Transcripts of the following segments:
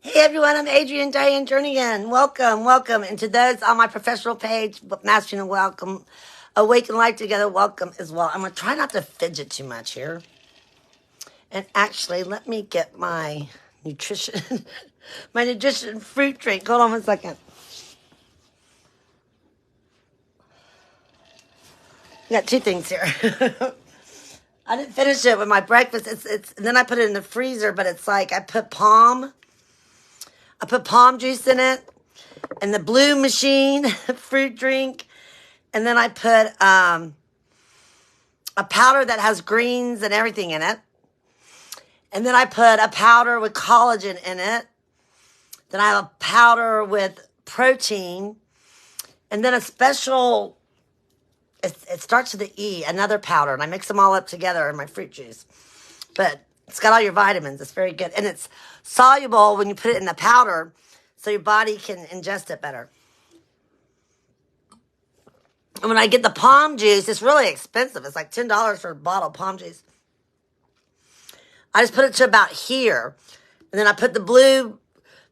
Hey everyone, I'm Adrienne Diane Jernigan. Welcome, welcome. And to those on my professional page, Mastering and Welcome, Awaken Life Together, welcome as well. I'm going to try not to fidget too much here. And actually, let me get my nutrition, my nutrition fruit drink. Hold on one second. I got two things here. I didn't finish it with my breakfast. It's and then I put it in the freezer, but it's like I put palm juice in it and the blue machine fruit drink. And then I put a powder that has greens and everything in it. And then I put a powder with collagen in it. Then I have a powder with protein. And then a special, it starts with the E, another powder. And I mix them all up together in my fruit juice. But it's got all your vitamins. It's very good. And it's soluble when you put it in the powder so your body can ingest it better. And when I get the palm juice, it's really expensive. It's like $10 for a bottle of palm juice. I just put it to about here. And then I put the blue,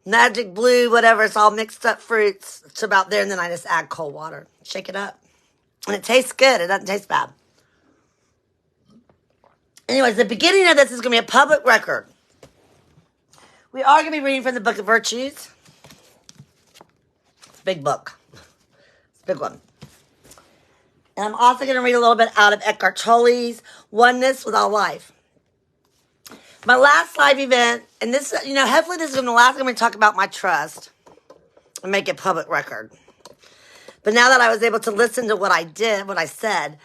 magic blue, whatever. It's all mixed up fruits to about there. And then I just add cold water. Shake it up. And it tastes good. It doesn't taste bad. Anyways, the beginning of this is going to be a public record. We are going to be reading from the Book of Virtues. It's a big book. It's a big one. And I'm also going to read a little bit out of Eckhart Tolle's Oneness with All Life. My last live event, and this, hopefully this is going to last. I'm going to talk about my trust and make it public record. But now that I was able to listen to what I did, what I said,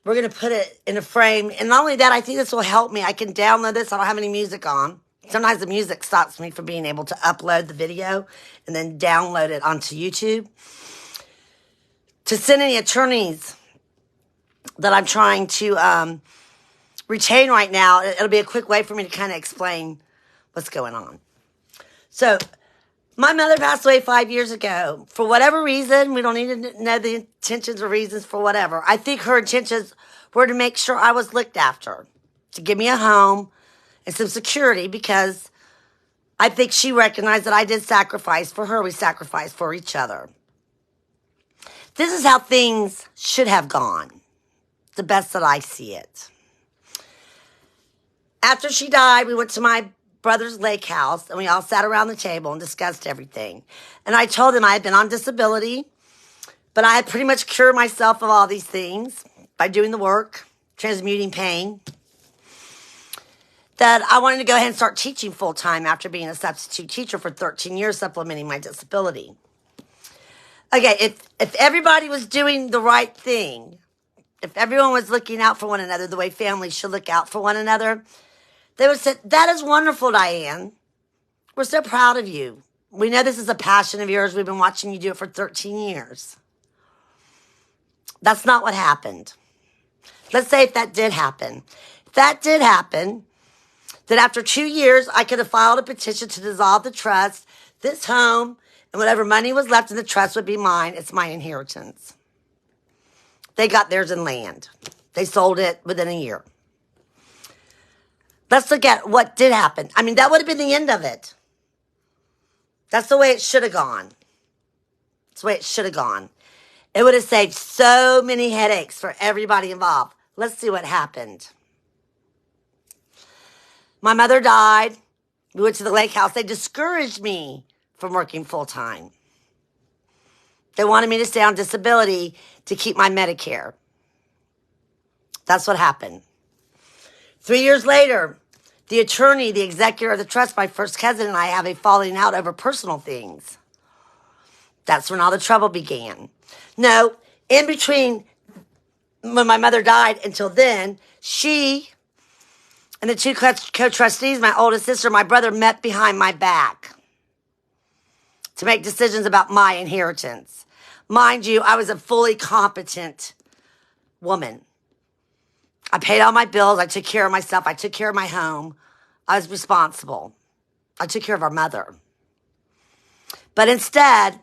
we're going to put it in a frame. And not only that, I think this will help me. I can download this. I don't have any music on. Sometimes the music stops me from being able to upload the video and then download it onto YouTube. To send any attorneys that I'm trying to retain right now, it'll be a quick way for me to kind of explain what's going on. So, my mother passed away 5 years ago. For whatever reason, we don't need to know the intentions or reasons for whatever. I think her intentions were to make sure I was looked after, to give me a home and some security, because I think she recognized that I did sacrifice for her. We sacrificed for each other. This is how things should have gone, the best that I see it. After she died, we went to my brother's lake house, and we all sat around the table and discussed everything. And I told them I had been on disability, but I had pretty much cured myself of all these things by doing the work, transmuting pain, that I wanted to go ahead and start teaching full-time after being a substitute teacher for 13 years, supplementing my disability. Okay, if everybody was doing the right thing, if everyone was looking out for one another the way families should look out for one another, they would say, "That is wonderful, Diane. We're so proud of you. We know this is a passion of yours. We've been watching you do it for 13 years. That's not what happened. Let's say if that did happen. If that did happen, then after 2 years, I could have filed a petition to dissolve the trust, this home, and whatever money was left in the trust would be mine. It's my inheritance. They got theirs in land. They sold it within a year. Let's look at what did happen. I mean, that would have been the end of it. That's the way it should have gone. That's the way it should have gone. It would have saved so many headaches for everybody involved. Let's see what happened. My mother died. We went to the lake house. They discouraged me from working full-time. They wanted me to stay on disability to keep my Medicare. That's what happened. 3 years later, the attorney, the executor of the trust, my first cousin, and I have a falling out over personal things. That's when all the trouble began. No, in between when my mother died until then, she and the two co-trustees, my oldest sister, my brother, met behind my back to make decisions about my inheritance. Mind you, I was a fully competent woman. I paid all my bills. I took care of myself. I took care of my home. I was responsible. I took care of our mother. But instead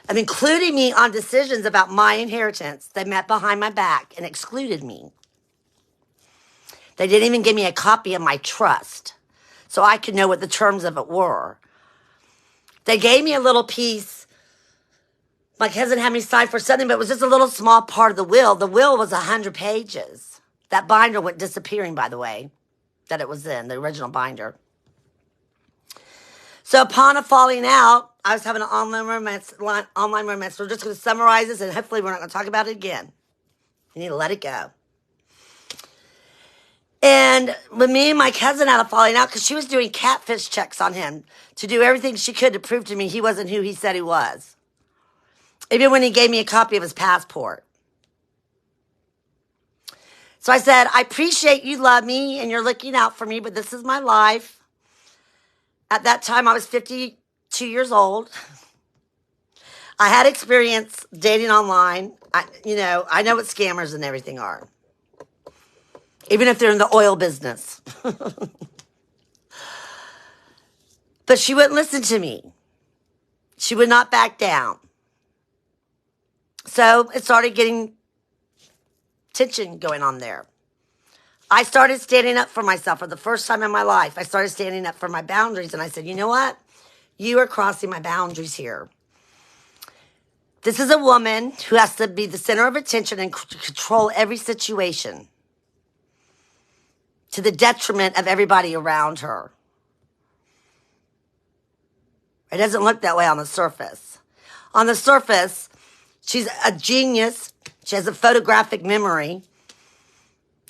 of including me on decisions about my inheritance, they met behind my back and excluded me. They didn't even give me a copy of my trust so I could know what the terms of it were. They gave me a little piece. My cousin had me sign for something, but it was just a little small part of the will. The will was 100 pages. That binder went disappearing, by the way, that it was in, the original binder. So upon a falling out, I was having an online romance. We're just going to summarize this, and hopefully we're not going to talk about it again. You need to let it go. And when me and my cousin had a falling out, because she was doing catfish checks on him to do everything she could to prove to me he wasn't who he said he was. Even when he gave me a copy of his passport. So I said, I appreciate you love me and you're looking out for me, but this is my life. At that time, I was 52 years old. I had experience dating online. I know what scammers and everything are. Even if they're in the oil business. But she wouldn't listen to me. She would not back down. So it started getting tension going on there. I started standing up for myself for the first time in my life. I started standing up for my boundaries, and I said, you know what? You are crossing my boundaries here. This is a woman who has to be the center of attention and control every situation to the detriment of everybody around her. It doesn't look that way on the surface. On the surface, she's a genius. She has a photographic memory.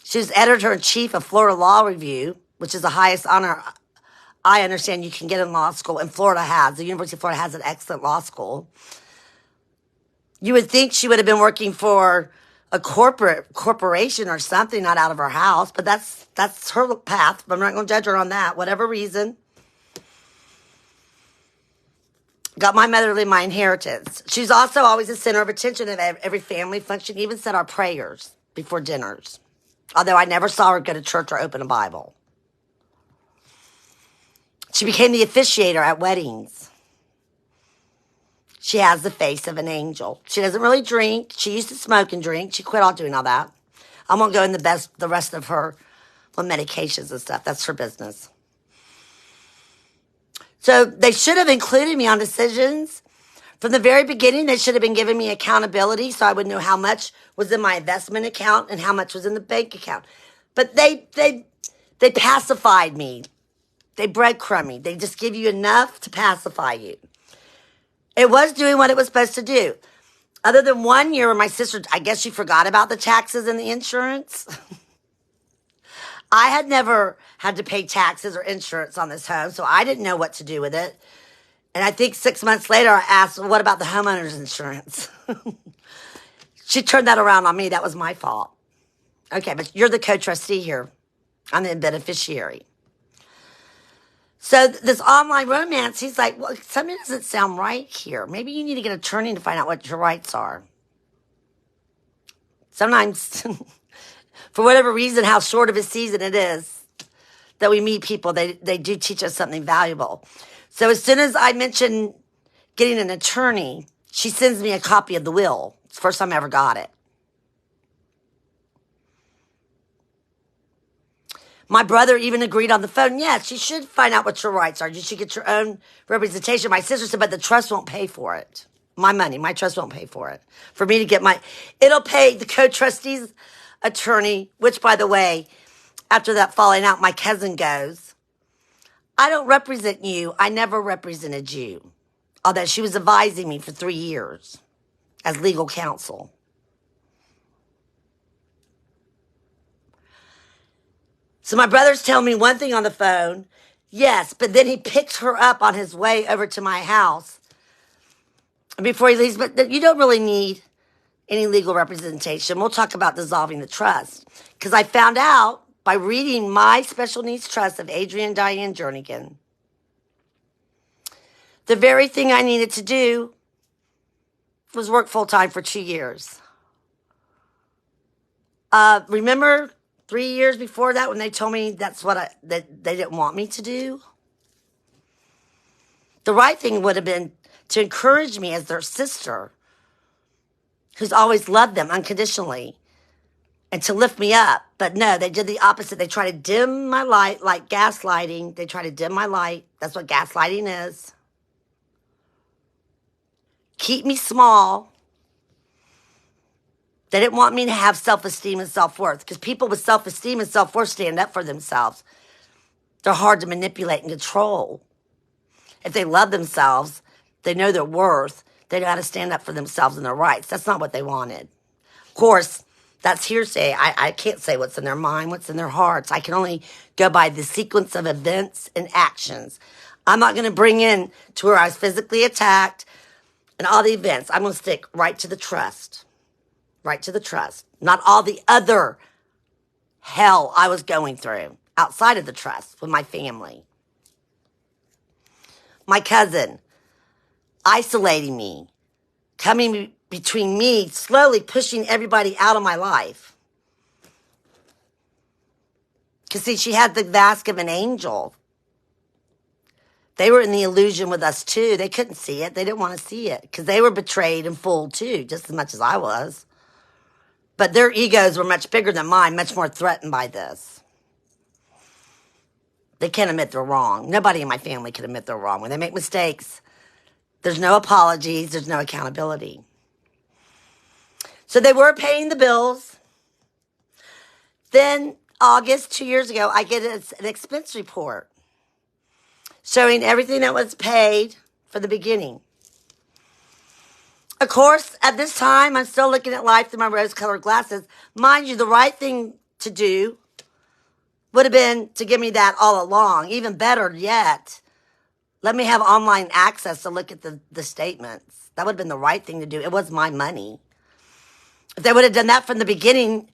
She's editor-in-chief of Florida Law Review, which is the highest honor I understand you can get in law school, and Florida has. The University of Florida has an excellent law school. You would think she would have been working for a corporation or something, not out of her house, but that's her path. But I'm not going to judge her on that, whatever reason. Got my motherly, my inheritance. She's also always the center of attention at every family function, even said our prayers before dinners. Although I never saw her go to church or open a Bible. She became the officiator at weddings. She has the face of an angel. She doesn't really drink. She used to smoke and drink. She quit all doing all that. I won't go in the rest of her medications and stuff. That's her business. So they should have included me on decisions. From the very beginning, they should have been giving me accountability so I would know how much was in my investment account and how much was in the bank account. But they pacified me. They breadcrumb me. They just give you enough to pacify you. It was doing what it was supposed to do. Other than 1 year where my sister, I guess she forgot about the taxes and the insurance. I had never had to pay taxes or insurance on this home, so I didn't know what to do with it. And I think 6 months later, I asked, well, what about the homeowner's insurance? She turned that around on me. That was my fault. Okay, but you're the co-trustee here. I'm the beneficiary. So this online romance, he's like, well, something doesn't sound right here. Maybe you need to get an attorney to find out what your rights are. Sometimes, for whatever reason, how short of a season it is that we meet people, they do teach us something valuable. So as soon as I mention getting an attorney, she sends me a copy of the will. It's the first time I ever got it. My brother even agreed on the phone, yes, you should find out what your rights are. You should get your own representation. My sister said, but the trust won't pay for it. My money, my trust won't pay for it. For me to get it'll pay the co-trustee's attorney, which, by the way, after that falling out, my cousin goes, I don't represent you. I never represented you. Although she was advising me for 3 years as legal counsel. So my brother's telling me one thing on the phone, yes, but then he picks her up on his way over to my house. And before he leaves, but you don't really need any legal representation. We'll talk about dissolving the trust. Because I found out by reading my special needs trust of Adrienne Diane Jernigan, the very thing I needed to do was work full-time for 2 years. Remember 3 years before that when they told me that's what that they didn't want me to do? The right thing would have been to encourage me as their sister, who's always loved them unconditionally, and to lift me up. But no, they did the opposite. They try to dim my light, like gaslighting. They try to dim my light. That's what gaslighting is. keep me small. They didn't want me to have self-esteem and self-worth, because people with self-esteem and self-worth stand up for themselves. They're hard to manipulate and control. If they love themselves, they know their worth, they know how to stand up for themselves and their rights. That's not what they wanted. Of course, that's hearsay. I can't say what's in their mind, what's in their hearts. I can only go by the sequence of events and actions. I'm not going to bring in to where I was physically attacked and all the events. I'm going to stick right to the trust. Right to the trust. Not all the other hell I was going through outside of the trust with my family. My cousin isolating me, coming between me, slowly pushing everybody out of my life. Because, see, she had the mask of an angel. They were in the illusion with us, too. They couldn't see it. They didn't want to see it because they were betrayed and fooled, too, just as much as I was. But their egos were much bigger than mine, much more threatened by this. They can't admit they're wrong. Nobody in my family can admit they're wrong. When they make mistakes, there's no apologies. There's no accountability. So they were paying the bills. Then August, 2 years ago, I get an expense report showing everything that was paid for the beginning. Of course, at this time, I'm still looking at life through my rose-colored glasses. Mind you, the right thing to do would have been to give me that all along. Even better yet, let me have online access to look at the statements. That would have been the right thing to do. It was my money. If they would have done that from the beginning,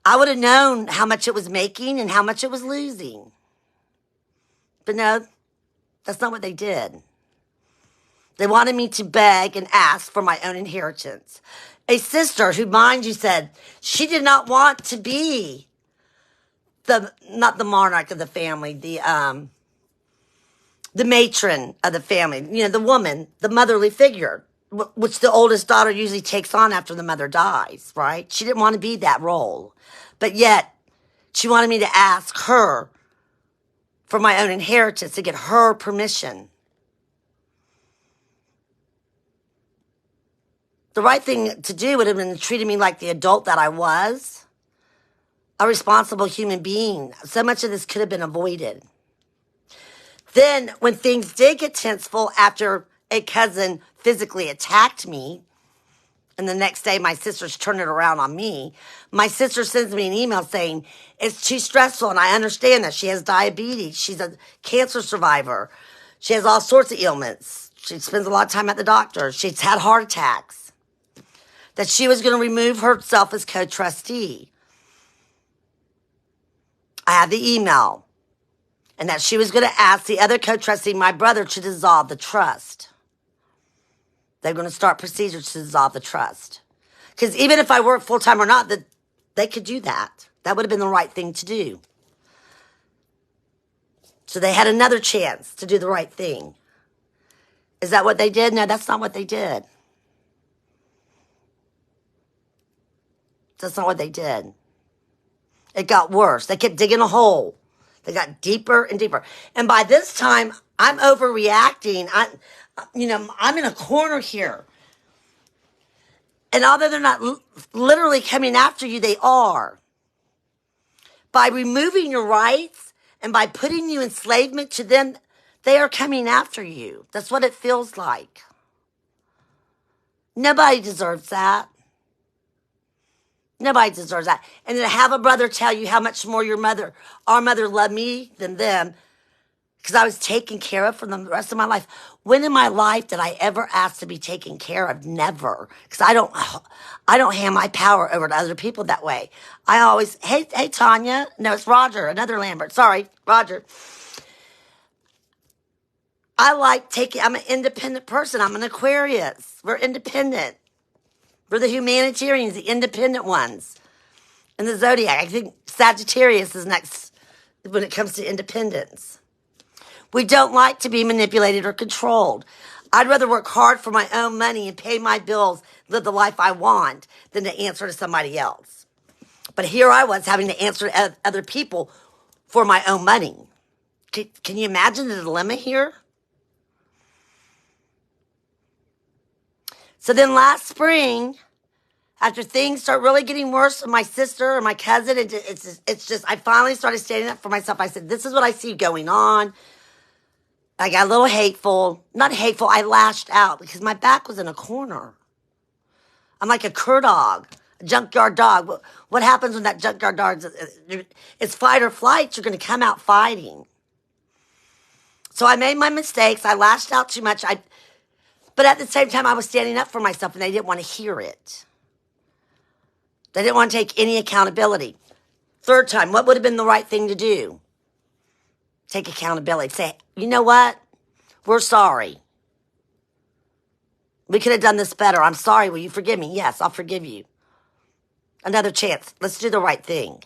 I would have known how much it was making and how much it was losing. But no, that's not what they did. They wanted me to beg and ask for my own inheritance. A sister who, mind you, said she did not want to be not the monarch of the family, the matron of the family, you know, the woman, the motherly figure, which the oldest daughter usually takes on after the mother dies, right? She didn't want to be that role. But yet, she wanted me to ask her for my own inheritance, to get her permission. The right thing to do would have been treating me like the adult that I was, a responsible human being. So much of this could have been avoided. Then, when things did get tenseful after a cousin physically attacked me, and the next day my sisters turned it around on me, my sister sends me an email saying, it's too stressful, and I understand that. She has diabetes. She's a cancer survivor. She has all sorts of ailments. She spends a lot of time at the doctor. She's had heart attacks. That she was going to remove herself as co-trustee. I have the email. And that she was going to ask the other co-trustee, my brother, to dissolve the trust. They're going to start procedures to dissolve the trust. Because even if I work full-time or not, they could do that. That would have been the right thing to do. So they had another chance to do the right thing. Is that what they did? No, that's not what they did. That's not what they did. It got worse. They kept digging a hole. They got deeper and deeper. And by this time, I'm overreacting. I'm in a corner here. And although they're not literally coming after you, they are. By removing your rights and by putting you in enslavement to them, they are coming after you. That's what it feels like. Nobody deserves that. Nobody deserves that. And to have a brother tell you how much more our mother loved me than them, because I was taken care of for the rest of my life. When in my life did I ever ask to be taken care of? Never. Because I don't hand my power over to other people that way. I always, hey, Tanya. No, it's Roger, another Lambert. Sorry, Roger. I'm an independent person. I'm an Aquarius. We're independent. We're the humanitarians, the independent ones. In the zodiac, I think Sagittarius is next when it comes to independence. We don't like to be manipulated or controlled. I'd rather work hard for my own money and pay my bills, live the life I want, than to answer to somebody else. But here I was having to answer to other people for my own money. Can you imagine the dilemma here? So then last spring, after things start really getting worse with my sister or my cousin, it's just, I finally started standing up for myself. I said, this is what I see going on. I got a little hateful. Not hateful, I lashed out because my back was in a corner. I'm like a cur dog, a junkyard dog. What happens when that junkyard dog, it's fight or flight, you're going to come out fighting. So I made my mistakes. I lashed out too much. But at the same time, I was standing up for myself, and they didn't want to hear it. They didn't want to take any accountability. Third time, what would have been the right thing to do? Take accountability. Say, you know what? We're sorry. We could have done this better. I'm sorry. Will you forgive me? Yes, I'll forgive you. Another chance. Let's do the right thing.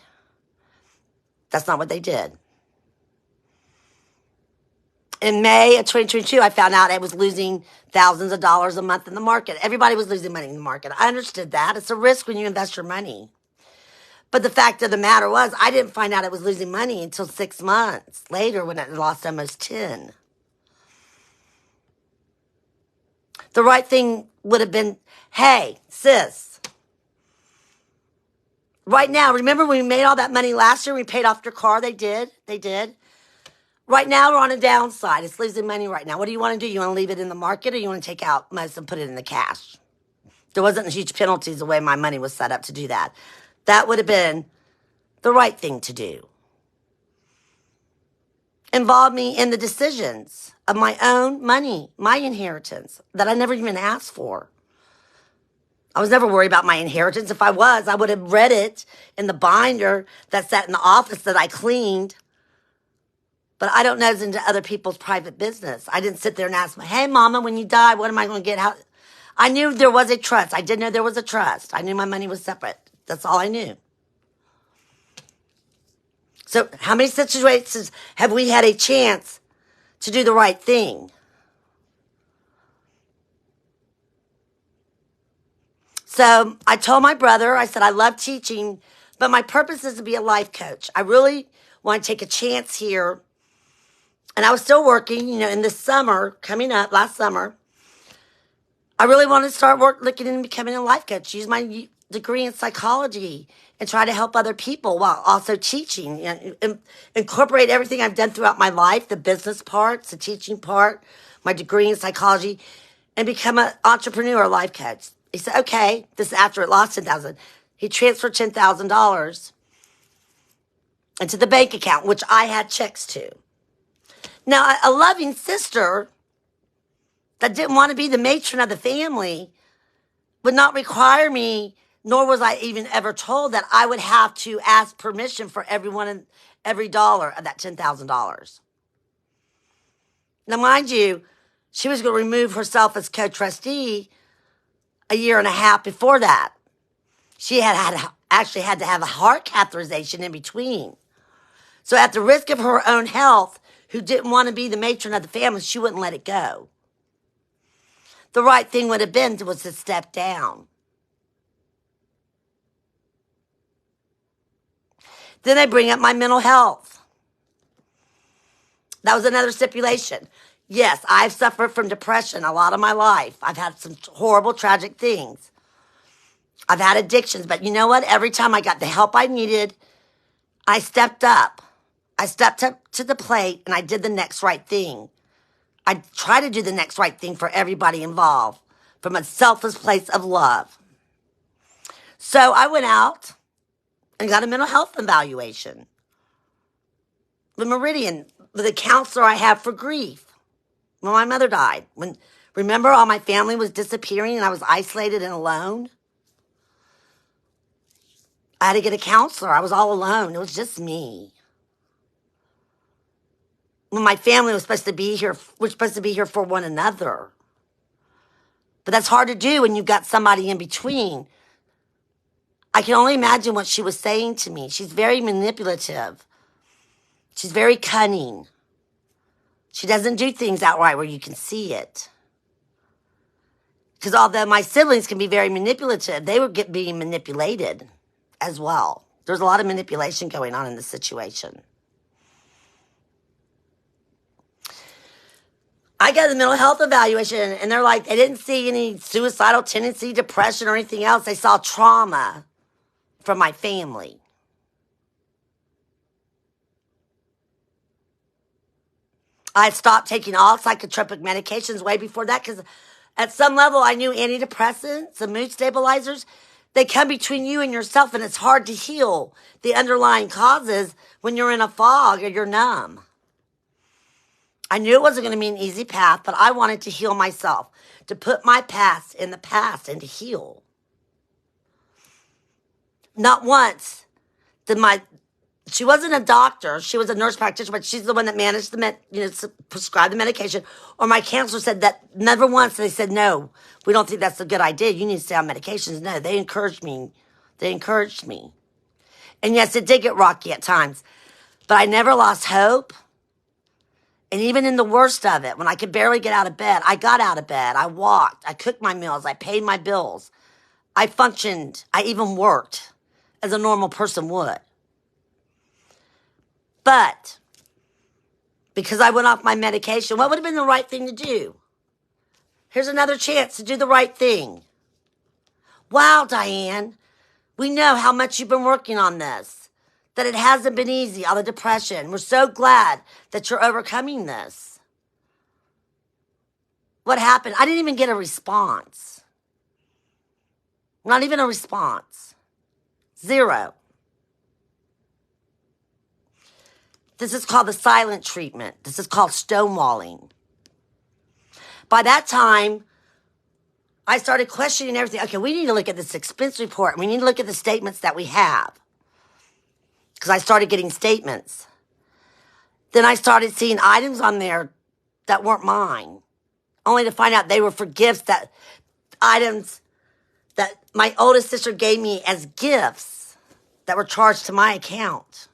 That's not what they did. In May of 2022, I found out I was losing thousands of dollars a month in the market. Everybody was losing money in the market. I understood that. It's a risk when you invest your money. But the fact of the matter was, I didn't find out I was losing money until 6 months later when I lost almost 10. The right thing would have been, hey, sis, right now, remember when we made all that money last year, we paid off your car? They did. Right now, we're on a downside. It's losing money right now. What do you want to do? You want to leave it in the market, or you want to take out most and put it in the cash? There wasn't huge penalties the way my money was set up to do that. That would have been the right thing to do. Involve me in the decisions of my own money, my inheritance that I never even asked for. I was never worried about my inheritance. If I was, I would have read it in the binder that sat in the office that I cleaned. But I don't nose into other people's private business. I didn't sit there and ask, hey, Mama, when you die, what am I going to get? I knew there was a trust. I did know there was a trust. I knew my money was separate. That's all I knew. So how many situations have we had a chance to do the right thing? So I told my brother, I said, I love teaching, but my purpose is to be a life coach. I really want to take a chance here. And I was still working, in this summer, coming up, last summer. I really wanted to start looking into becoming a life coach, use my degree in psychology and try to help other people while also teaching. Incorporate everything I've done throughout my life, the business parts, the teaching part, my degree in psychology, and become an entrepreneur, life coach. He said, okay, this is after it lost $10,000. He transferred $10,000 into the bank account, which I had checks to. Now, a loving sister that didn't want to be the matron of the family would not require me, nor was I even ever told that I would have to ask permission for every dollar of that $10,000. Now, mind you, she was going to remove herself as co-trustee a year and a half before that. She actually had to have a heart catheterization in between. So at the risk of her own health, who didn't want to be the matron of the family, she wouldn't let it go. The right thing would have been was to step down. Then they bring up my mental health. That was another stipulation. Yes, I've suffered from depression a lot of my life. I've had some horrible, tragic things. I've had addictions, but you know what? Every time I got the help I needed, I stepped up. I stepped up to the plate and I did the next right thing. I try to do the next right thing for everybody involved from a selfless place of love. So I went out and got a mental health evaluation with Meridian, with a counselor I have for grief. When my mother died, remember all my family was disappearing and I was isolated and alone? I had to get a counselor. I was all alone. It was just me. When my family was supposed to be here, we're supposed to be here for one another. But that's hard to do when you've got somebody in between. I can only imagine what she was saying to me. She's very manipulative. She's very cunning. She doesn't do things outright where you can see it. Because although my siblings can be very manipulative, they were being manipulated as well. There's a lot of manipulation going on in this situation. I I got the mental health evaluation, and they're like, they didn't see any suicidal tendency, depression, or anything else. They saw trauma from my family. I stopped taking all psychotropic medications way before that because at some level I knew antidepressants and mood stabilizers, they come between you and yourself, and it's hard to heal the underlying causes when you're in a fog or you're numb. I knew it wasn't going to be an easy path, but I wanted to heal myself, to put my past in the past and to heal. Not once did she wasn't a doctor, she was a nurse practitioner, but she's the one that managed prescribed the medication. Or my counselor said that never once they said, no, we don't think that's a good idea. You need to stay on medications. No, they encouraged me. And yes, it did get rocky at times, but I never lost hope. And even in the worst of it, when I could barely get out of bed, I got out of bed. I walked. I cooked my meals. I paid my bills. I functioned. I even worked as a normal person would. But because I went off my medication, what would have been the right thing to do? Here's another chance to do the right thing. Wow, Diane, we know how much you've been working on this, that it hasn't been easy, all the depression. We're so glad that you're overcoming this. What happened? I didn't even get a response. Not even a response. Zero. This is called the silent treatment. This is called stonewalling. By that time, I started questioning everything. Okay, we need to look at this expense report. We need to look at the statements that we have. Because I started getting statements. Then I started seeing items on there that weren't mine. Only to find out they were for gifts, that items that my oldest sister gave me as gifts that were charged to my account.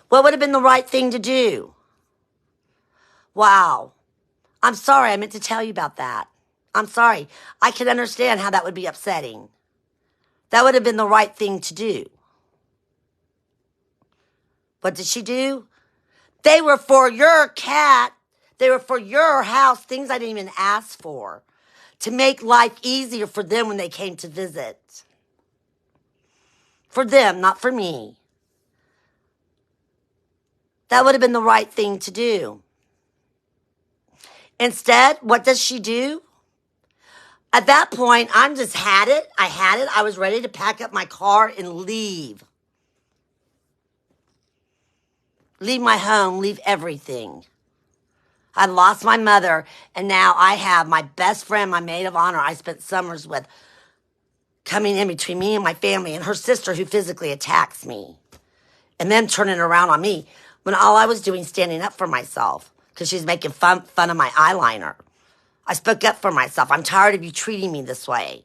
What would have been the right thing to do? Wow. I'm sorry, I meant to tell you about that. I'm sorry. I can understand how that would be upsetting. That would have been the right thing to do. What did she do? They were for your cat. They were for your house, things I didn't even ask for, to make life easier for them when they came to visit. For them, not for me. That would have been the right thing to do. Instead, what does she do? At that point, I just had it. I was ready to pack up my car and leave. Leave my home, leave everything. I lost my mother, and now I have my best friend, my maid of honor I spent summers with, coming in between me and my family, and her sister who physically attacks me. And them turning around on me when all I was doing standing up for myself because she's making fun of my eyeliner. I spoke up for myself. I'm tired of you treating me this way.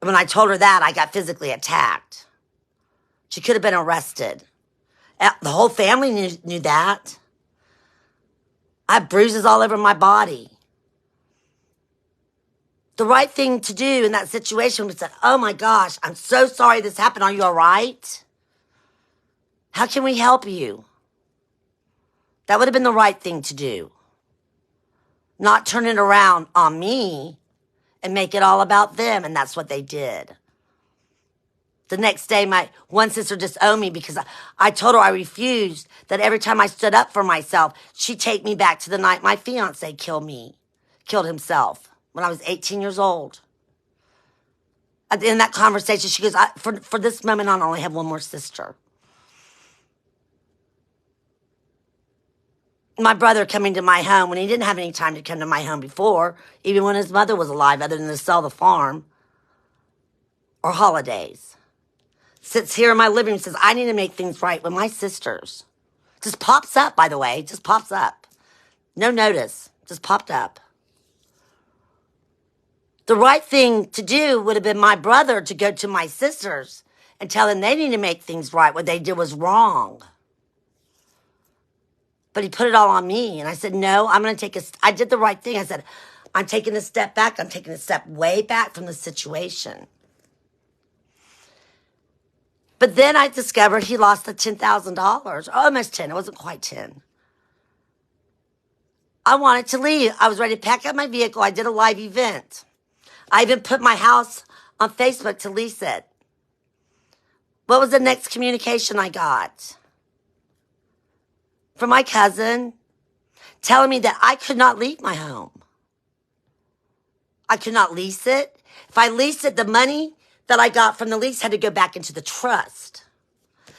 And when I told her that, I got physically attacked. She could have been arrested. The whole family knew that. I have bruises all over my body. The right thing to do in that situation was say, oh my gosh, I'm so sorry this happened. Are you all right? How can we help you? That would have been the right thing to do. Not turn it around on me and make it all about them. And that's what they did. The next day, my one sister disowned me because I told her I refused, that every time I stood up for myself, she'd take me back to the night my fiance killed himself when I was 18 years old. In that conversation, she goes, for this moment, I only have one more sister. My brother coming to my home when he didn't have any time to come to my home before, even when his mother was alive, other than to sell the farm or holidays. Sits here in my living room and says, I need to make things right with my sisters. Just pops up, by the way, just pops up. No notice, just popped up. The right thing to do would have been my brother to go to my sisters and tell them they need to make things right. What they did was wrong. But he put it all on me. And I said, no, I'm going to I did the right thing. I said, I'm taking a step back. I'm taking a step way back from the situation. But then I discovered he lost the $10,000, almost 10. It wasn't quite 10. I wanted to leave. I was ready to pack up my vehicle. I did a live event. I even put my house on Facebook to lease it. What was the next communication I got? From my cousin telling me that I could not leave my home. I could not lease it. If I leased it, the money that I got from the lease had to go back into the trust.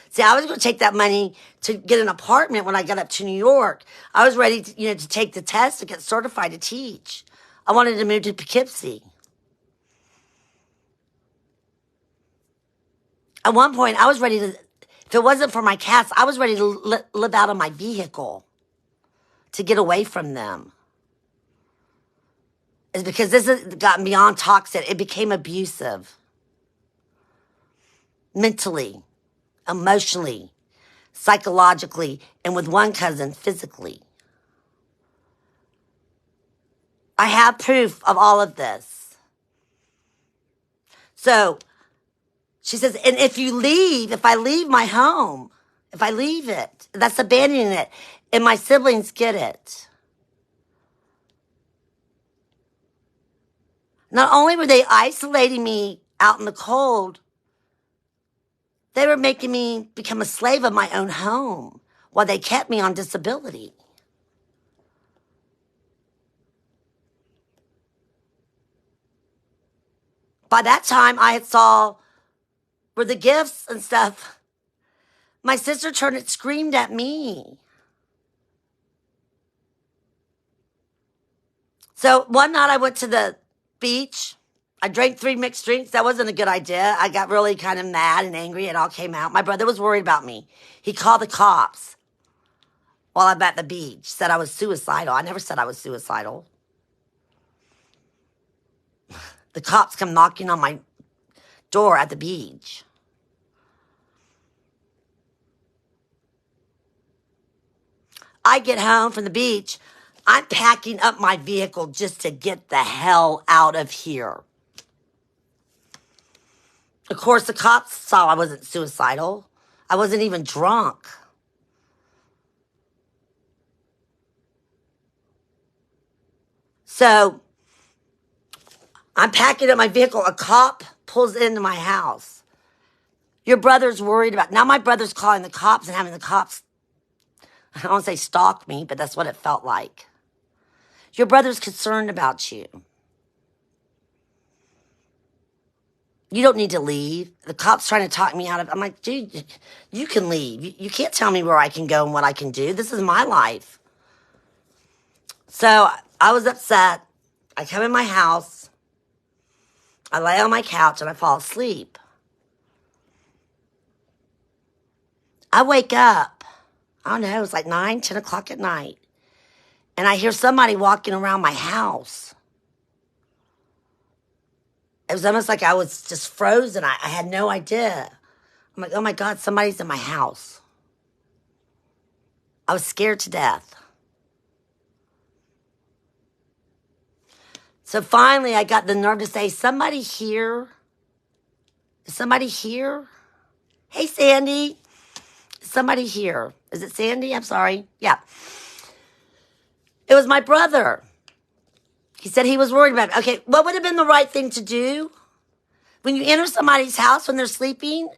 See, I was going to take that money to get an apartment when I got up to New York. I was ready to, to take the test to get certified to teach. I wanted to move to Poughkeepsie. At one point, I was ready to, if it wasn't for my cats, I was ready to live out of my vehicle to get away from them. It's because this has gotten beyond toxic. It became abusive. Mentally, emotionally, psychologically, and with one cousin, physically. I have proof of all of this. So she says, and if I leave my home, if I leave it, that's abandoning it, and my siblings get it. Not only were they isolating me out in the cold, they were making me become a slave of my own home while they kept me on disability. By that time, I had saw where the gifts and stuff. My sister turned and screamed at me. So one night I went to the beach. I drank 3 mixed drinks. That wasn't a good idea. I got really kind of mad and angry. It all came out. My brother was worried about me. He called the cops while I'm at the beach. Said I was suicidal. I never said I was suicidal. The cops come knocking on my door at the beach. I get home from the beach. I'm packing up my vehicle just to get the hell out of here. Of course, the cops saw I wasn't suicidal. I wasn't even drunk. So I'm packing up my vehicle. A cop pulls into my house. Your brother's worried about. Now my brother's calling the cops and having the cops, I don't want to say stalk me, but that's what it felt like. Your brother's concerned about you. You don't need to leave. The cop's trying to talk me out of it. I'm like, dude, you can leave. You can't tell me where I can go and what I can do. This is my life. So I was upset. I come in my house. I lay on my couch and I fall asleep. I wake up. I don't know. It was like 9, 10 o'clock at night. And I hear somebody walking around my house. It was almost like I was just frozen. I had no idea. I'm like, oh my God, somebody's in my house. I was scared to death. So finally, I got the nerve to say, somebody here? Is somebody here? Hey, Sandy. Is somebody here? Is it Sandy? I'm sorry. Yeah. It was my brother. He said he was worried about it. Okay, what would have been the right thing to do? When you enter somebody's house when they're sleeping,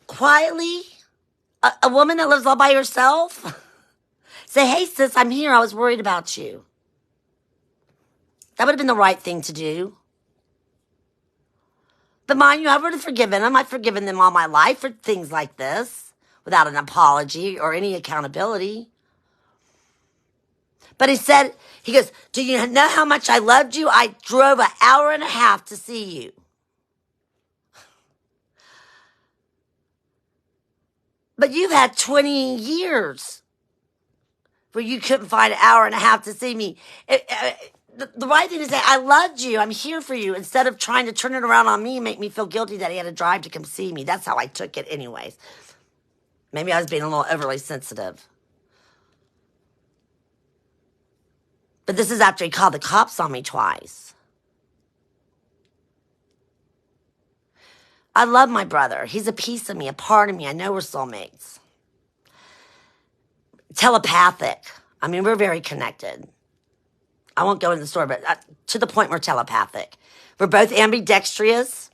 quietly, a woman that lives all by herself, say, hey, sis, I'm here. I was worried about you. That would have been the right thing to do. But mind you, I've already forgiven them. I've forgiven them all my life for things like this without an apology or any accountability. But he goes, do you know how much I loved you? I drove 1.5 hours to see you. But you've had 20 years where you couldn't find 1.5 hours to see me. The right thing to say, I loved you. I'm here for you. Instead of trying to turn it around on me and make me feel guilty that he had to drive to come see me. That's how I took it anyways. Maybe I was being a little overly sensitive. But this is after he called the cops on me twice. I love my brother. He's a piece of me, a part of me. I know we're soulmates. Telepathic. I mean, we're very connected. I won't go into the story, but to the point we're telepathic. We're both ambidextrous.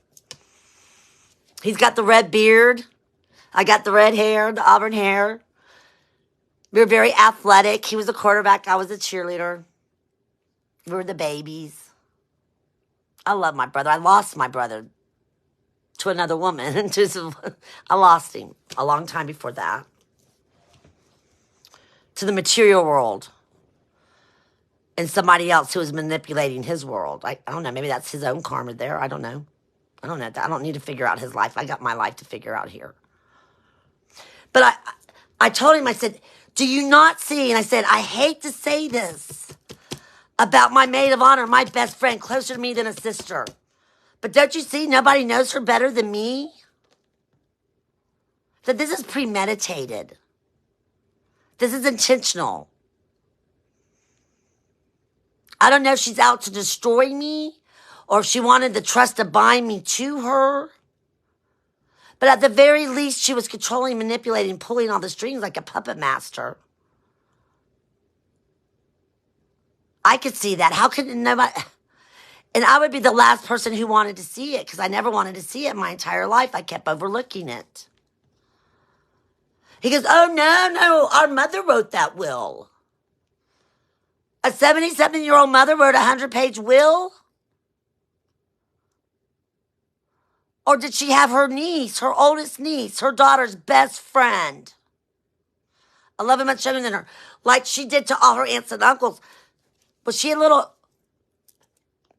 He's got the red beard. I got the red hair, the auburn hair. We were very athletic. He was a quarterback. I was a cheerleader. We were the babies. I love my brother. I lost my brother to another woman. I lost him a long time before that. To the material world. And somebody else who was manipulating his world. I don't know. Maybe that's his own karma there. I don't know. I don't need to figure out his life. I got my life to figure out here. But I told him, I said, do you not see? And I said, I hate to say this about my maid of honor, my best friend, closer to me than a sister. But don't you see, nobody knows her better than me? That this is premeditated. This is intentional. I don't know if she's out to destroy me or if she wanted the trust to bind me to her. But at the very least, she was controlling, manipulating, pulling all the strings like a puppet master. I could see that. How could nobody... And I would be the last person who wanted to see it because I never wanted to see it my entire life. I kept overlooking it. He goes, oh, no, our mother wrote that will. A 77-year-old mother wrote a 100-page will? Or did she have her niece, her oldest niece, her daughter's best friend, 11 months younger than her, like she did to all her aunts and uncles? Was she a little...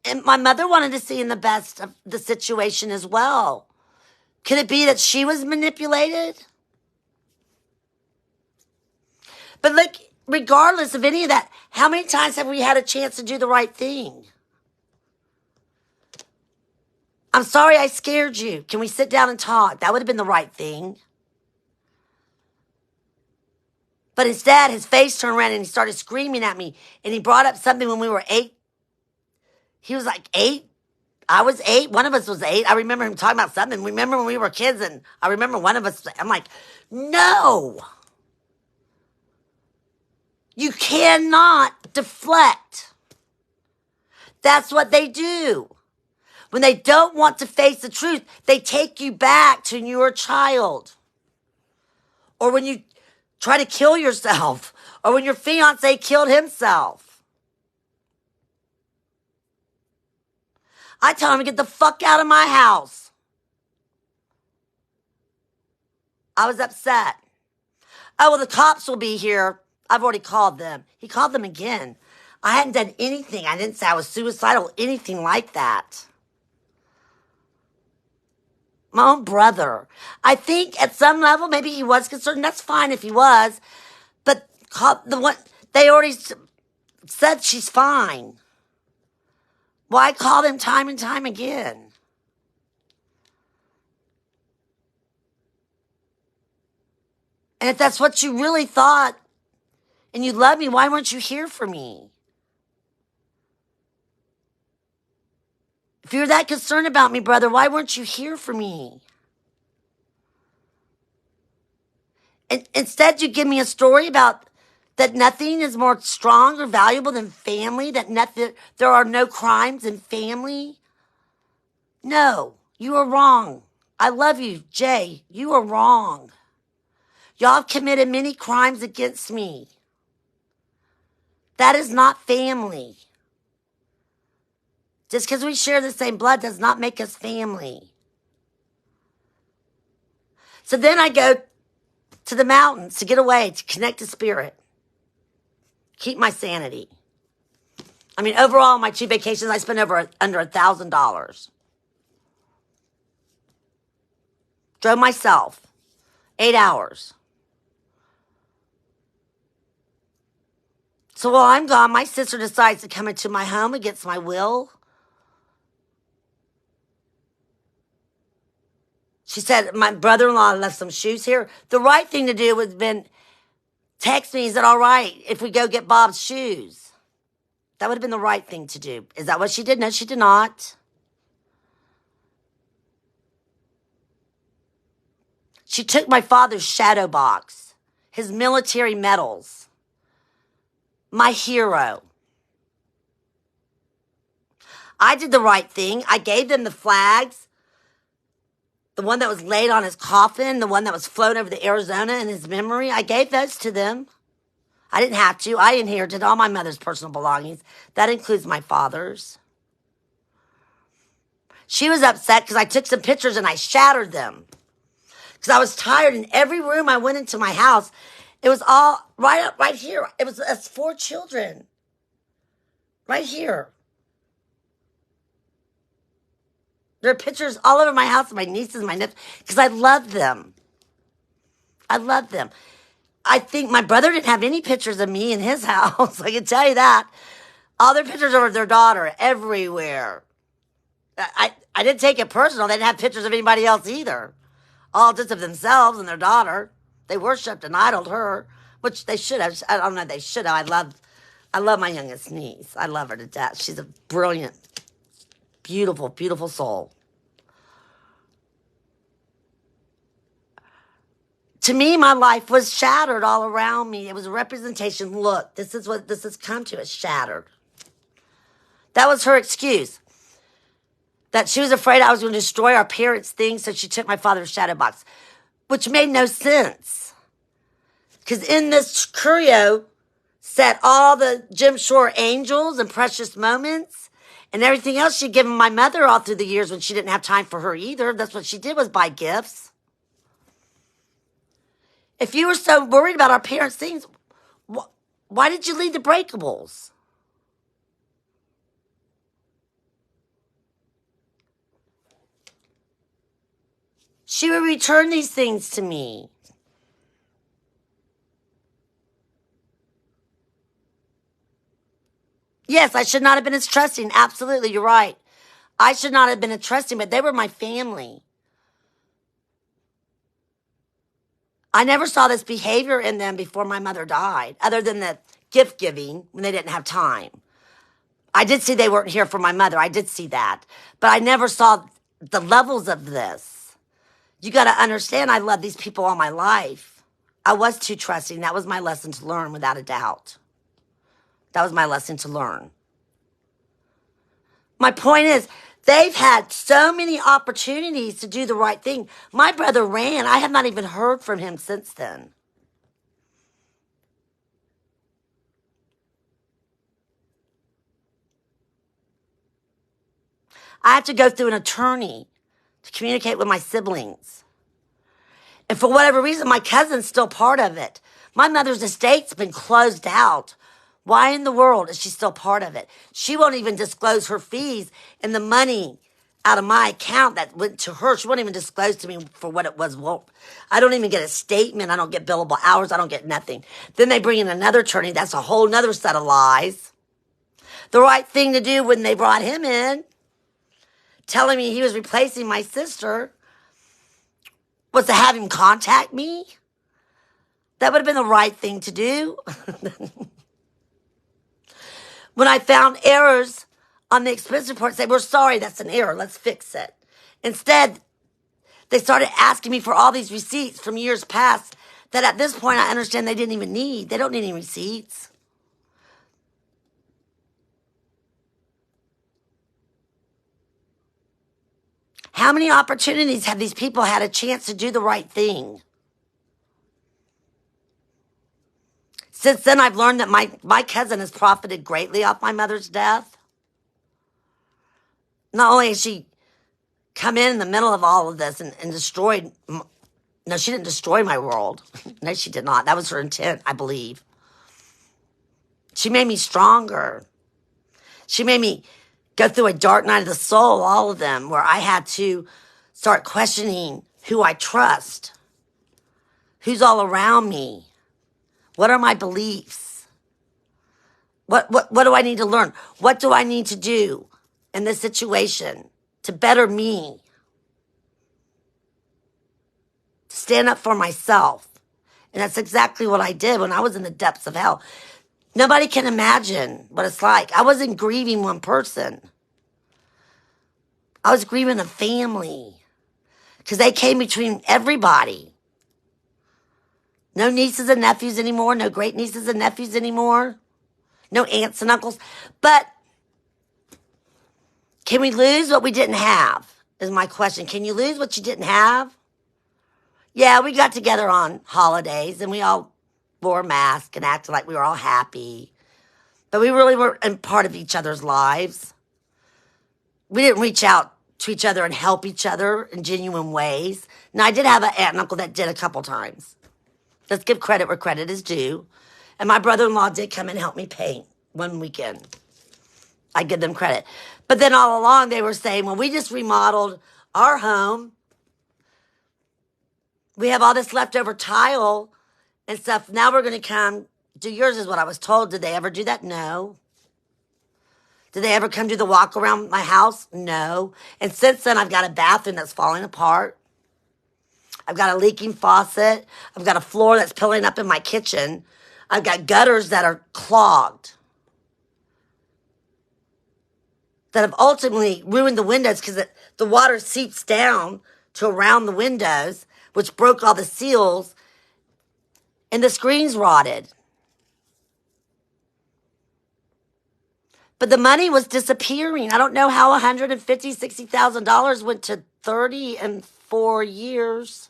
And my mother wanted to see in the best of the situation as well. Could it be that she was manipulated? But look, regardless of any of that, how many times have we had a chance to do the right thing? I'm sorry I scared you. Can we sit down and talk? That would have been the right thing. But instead, his face turned around and he started screaming at me. And he brought up something when we were 8. He was like 8. I was 8. One of us was 8. I remember him talking about something. Remember when we were kids and I remember one of us, I'm like, no. You cannot deflect. That's what they do. When they don't want to face the truth, they take you back to when you were a child. Or when you try to kill yourself. Or when your fiance killed himself. I tell him to get the fuck out of my house. I was upset. Oh, well, the cops will be here. I've already called them. He called them again. I hadn't done anything. I didn't say I was suicidal, anything like that. My own brother. I think at some level, maybe he was concerned. That's fine if he was. But they already said she's fine. Why call them time and time again? And if that's what you really thought and you love me, why weren't you here for me? If you're that concerned about me, brother, why weren't you here for me? And instead, you give me a story about that nothing is more strong or valuable than family, that there are no crimes in family. No, you are wrong. I love you, Jay. You are wrong. Y'all have committed many crimes against me. That is not family. Just because we share the same blood does not make us family. So then I go to the mountains to get away, to connect to spirit. Keep my sanity. I mean, overall, my 2 vacations, I spent under $1,000. Drove myself. 8 hours. So while I'm gone, my sister decides to come into my home against my will. She said, my brother-in-law left some shoes here. The right thing to do would have been text me, is it all right if we go get Bob's shoes? That would have been the right thing to do. Is that what she did? No, she did not. She took my father's shadow box, his military medals, my hero. I did the right thing. I gave them the flags, the one that was laid on his coffin, the one that was flown over the Arizona in his memory. I gave those to them. I didn't have to. I inherited all my mother's personal belongings. That includes my father's. She was upset because I took some pictures and I shattered them. Because I was tired. In every room I went into my house, it was all right up right here. It was us 4 children. Right here. There are pictures all over my house of my nieces and my nephews because I love them. I love them. I think my brother didn't have any pictures of me in his house. I can tell you that. All their pictures are of their daughter everywhere. I didn't take it personal. They didn't have pictures of anybody else either. All just of themselves and their daughter. They worshipped and idoled her, which they should have. I don't know. They should have. I love my youngest niece. I love her to death. She's a brilliant, beautiful, beautiful soul. To me, my life was shattered all around me. It was a representation. Look, this is what this has come to. It's shattered. That was her excuse. That she was afraid I was going to destroy our parents' things, so she took my father's shadow box, which made no sense. Because in this curio sat all the Jim Shore angels and precious moments and everything else she'd given my mother all through the years when she didn't have time for her either. That's what she did, was buy gifts. If you were so worried about our parents' things, why did you leave the breakables? She would return these things to me. Yes, I should not have been as trusting. Absolutely, you're right. I should not have been as trusting, but they were my family. I never saw this behavior in them before my mother died, other than the gift giving when they didn't have time. I did see they weren't here for my mother. I did see that. But I never saw the levels of this. You got to understand, I love these people all my life. I was too trusting. That was my lesson to learn, without a doubt. That was my lesson to learn. My point is, they've had so many opportunities to do the right thing. My brother ran. I have not even heard from him since then. I have to go through an attorney to communicate with my siblings. And for whatever reason, my cousin's still part of it. My mother's estate's been closed out. Why in the world is she still part of it? She won't even disclose her fees and the money out of my account that went to her. She won't even disclose to me for what it was. Well, I don't even get a statement. I don't get billable hours. I don't get nothing. Then they bring in another attorney. That's a whole nother set of lies. The right thing to do when they brought him in, telling me he was replacing my sister, was to have him contact me. That would have been the right thing to do. When I found errors on the expense report, say, we're sorry, that's an error, let's fix it. Instead, they started asking me for all these receipts from years past that at this point I understand they didn't even need. They don't need any receipts. How many opportunities have these people had a chance to do the right thing? Since then, I've learned that my cousin has profited greatly off my mother's death. Not only has she come in the middle of all of this and destroyed, no, she didn't destroy my world. No, she did not. That was her intent, I believe. She made me stronger. She made me go through a dark night of the soul, all of them, where I had to start questioning who I trust, who's all around me, what are my beliefs, what do I need to learn, what do I need to do in this situation to better me, to stand up for myself. And that's exactly what I did when I was in the depths of hell. Nobody can imagine what it's like. I wasn't grieving one person. I was grieving a family because they came between everybody. No nieces and nephews anymore. No great nieces and nephews anymore. no aunts and uncles. But can we lose what we didn't have? Is my question. Can you lose what you didn't have? Yeah, we got together on holidays and we all wore masks and acted like we were all happy. But we really weren't a part of each other's lives. We didn't reach out to each other and help each other in genuine ways. Now, I did have an aunt and uncle that did a couple times. Let's give credit where credit is due. And my brother-in-law did come and help me paint one weekend. I give them credit. But then all along they were saying, well, we just remodeled our home. We have all this leftover tile and stuff. Now we're going to come do yours, is what I was told. Did they ever do that? No. Did they ever come do the walk around my house? No. And since then, I've got a bathroom that's falling apart. I've got a leaking faucet. I've got a floor that's pilling up in my kitchen. I've got gutters that are clogged, that have ultimately ruined the windows because the water seeps down to around the windows, which broke all the seals, and the screens rotted. But the money was disappearing. I don't know how $150,000, $60,000 went to 30 and 4 years.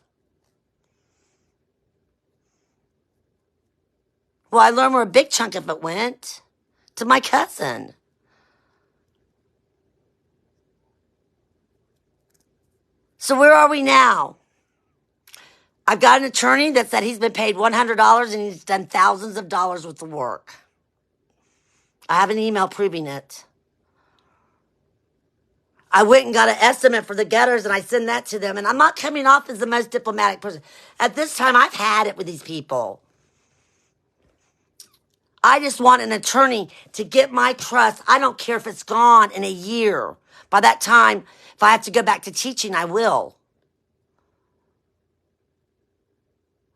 Well, I learned where a big chunk of it went to my cousin. So where are we now? I've got an attorney that said he's been paid $100 and he's done thousands of dollars worth of work. I have an email proving it. I went and got an estimate for the gutters and I send that to them. And I'm not coming off as the most diplomatic person. At this time, I've had it with these people. I just want an attorney to get my trust. I don't care if it's gone in a year. By that time, if I have to go back to teaching, I will.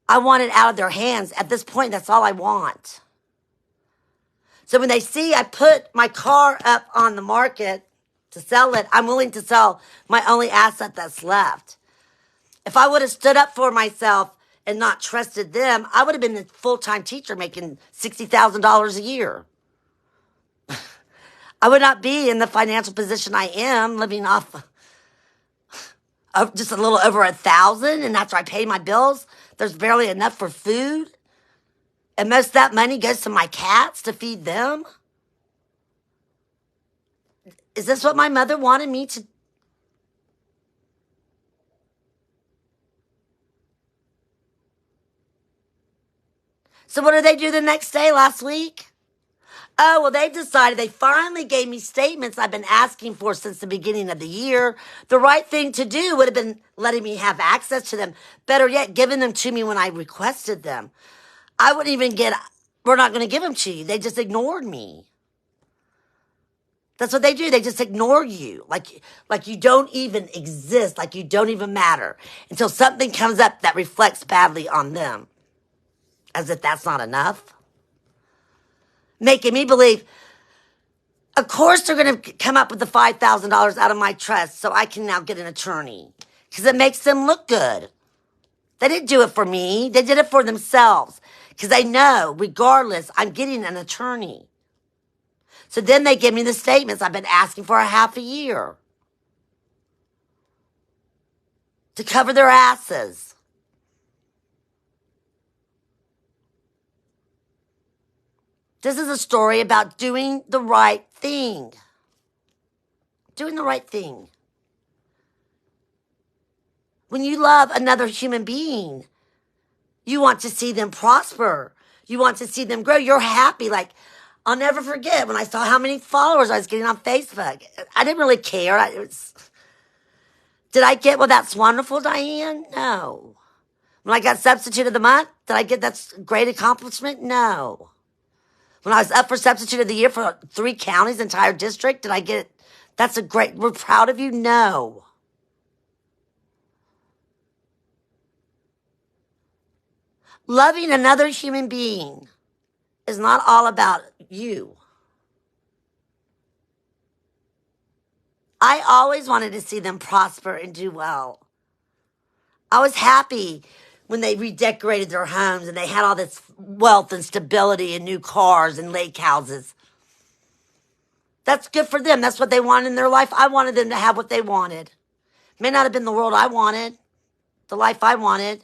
I want it out of their hands. At this point, that's all I want. So when they see I put my car up on the market to sell it, I'm willing to sell my only asset that's left. If I would have stood up for myself and not trusted them, I would have been a full-time teacher making $60,000 a year. I would not be in the financial position I am, living off of just a little over $1,000, and after I pay my bills, there's barely enough for food. And most of that money goes to my cats to feed them. Is this what my mother wanted me to? So what did they do the next day last week? Oh, well, they decided, they finally gave me statements I've been asking for since the beginning of the year. The right thing to do would have been letting me have access to them. Better yet, giving them to me when I requested them. I wouldn't even we're not going to give them to you. They just ignored me. That's what they do. They just ignore you. Like you don't even exist. Like you don't even matter. Until something comes up that reflects badly on them. As if that's not enough. Making me believe, of course they're going to come up with the $5,000 out of my trust so I can now get an attorney. Because it makes them look good. They didn't do it for me. They did it for themselves. Because they know, regardless, I'm getting an attorney. So then they give me the statements I've been asking for a half a year. To cover their asses. This is a story about doing the right thing. Doing the right thing. When you love another human being, you want to see them prosper. You want to see them grow. You're happy. Like, I'll never forget when I saw how many followers I was getting on Facebook. I didn't really care. Did I get, well, that's wonderful, Diane? No. When I got Substitute of the Month, did I get that great accomplishment? No. When I was up for Substitute of the Year for 3 counties, entire district, did I get, that's a great, we're proud of you? No. Loving another human being is not all about you. I always wanted to see them prosper and do well. I was happy when they redecorated their homes and they had all this wealth and stability and new cars and lake houses. That's good for them. That's what they wanted in their life. I wanted them to have what they wanted. May not have been the world I wanted, the life I wanted.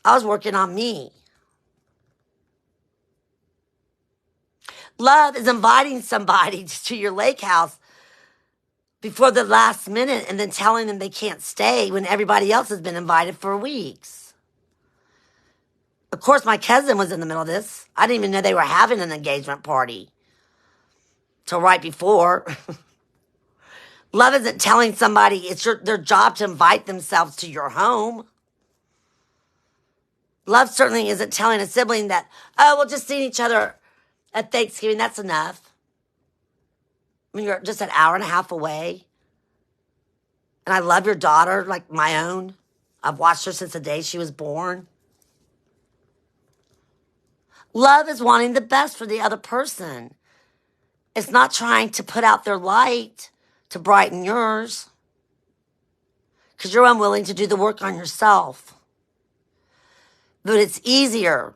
I was working on me. Love is inviting somebody to your lake house before the last minute and then telling them they can't stay when everybody else has been invited for weeks. Of course, my cousin was in the middle of this. I didn't even know they were having an engagement party till right before. Love isn't telling somebody it's their job to invite themselves to your home. Love certainly isn't telling a sibling that, oh, we'll just see each other at Thanksgiving. That's enough. I mean, you're just an hour and a half away. And I love your daughter like my own. I've watched her since the day she was born. Love is wanting the best for the other person. It's not trying to put out their light to brighten yours, because you're unwilling to do the work on yourself. But it's easier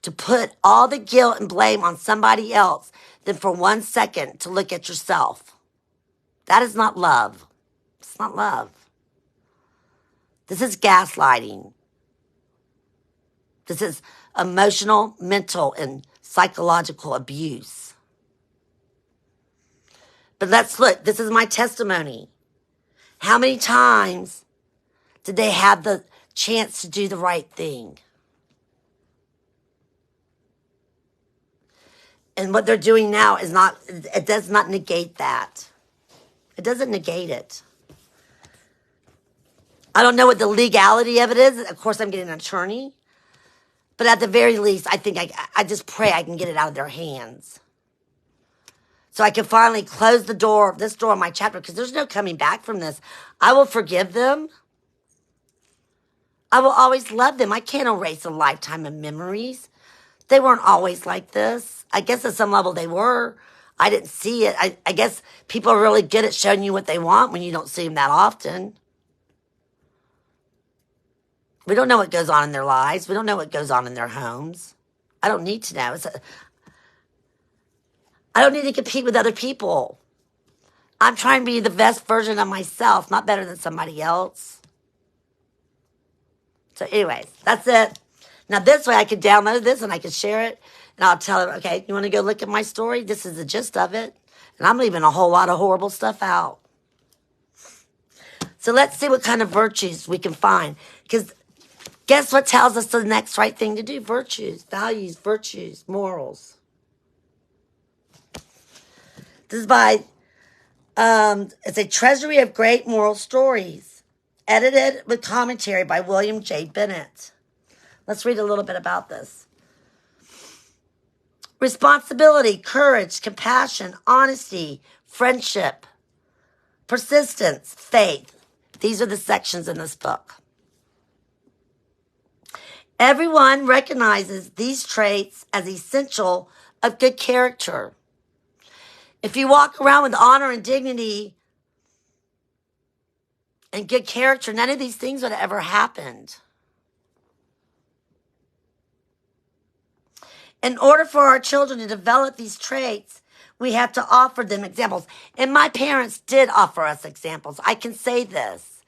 to put all the guilt and blame on somebody else than for 1 second to look at yourself. That is not love. It's not love. This is gaslighting. This is emotional, mental, and psychological abuse. But let's look. This is my testimony. How many times did they have the chance to do the right thing? And what they're doing now is not, it does not negate that. It doesn't negate it. I don't know what the legality of it is. Of course, I'm getting an attorney. But at the very least, I think I just pray I can get it out of their hands. So I can finally close this door on my chapter, because there's no coming back from this. I will forgive them. I will always love them. I can't erase a lifetime of memories. They weren't always like this. I guess at some level they were. I didn't see it. I guess people are really good at showing you what they want when you don't see them that often. We don't know what goes on in their lives. We don't know what goes on in their homes. I don't need to know. I don't need to compete with other people. I'm trying to be the best version of myself, not better than somebody else. So anyways, that's it. Now this way I could download this and I could share it. And I'll tell them, okay, you want to go look at my story? This is the gist of it. And I'm leaving a whole lot of horrible stuff out. So let's see what kind of virtues we can find. Because guess what tells us the next right thing to do? Virtues, values, virtues, morals. This is by, it's a treasury of great moral stories, edited with commentary by William J. Bennett. Let's read a little bit about this. Responsibility, courage, compassion, honesty, friendship, persistence, faith. These are the sections in this book. Everyone recognizes these traits as essential of good character. If you walk around with honor and dignity and good character, none of these things would have ever happened. In order for our children to develop these traits, we have to offer them examples. And my parents did offer us examples. I can say this.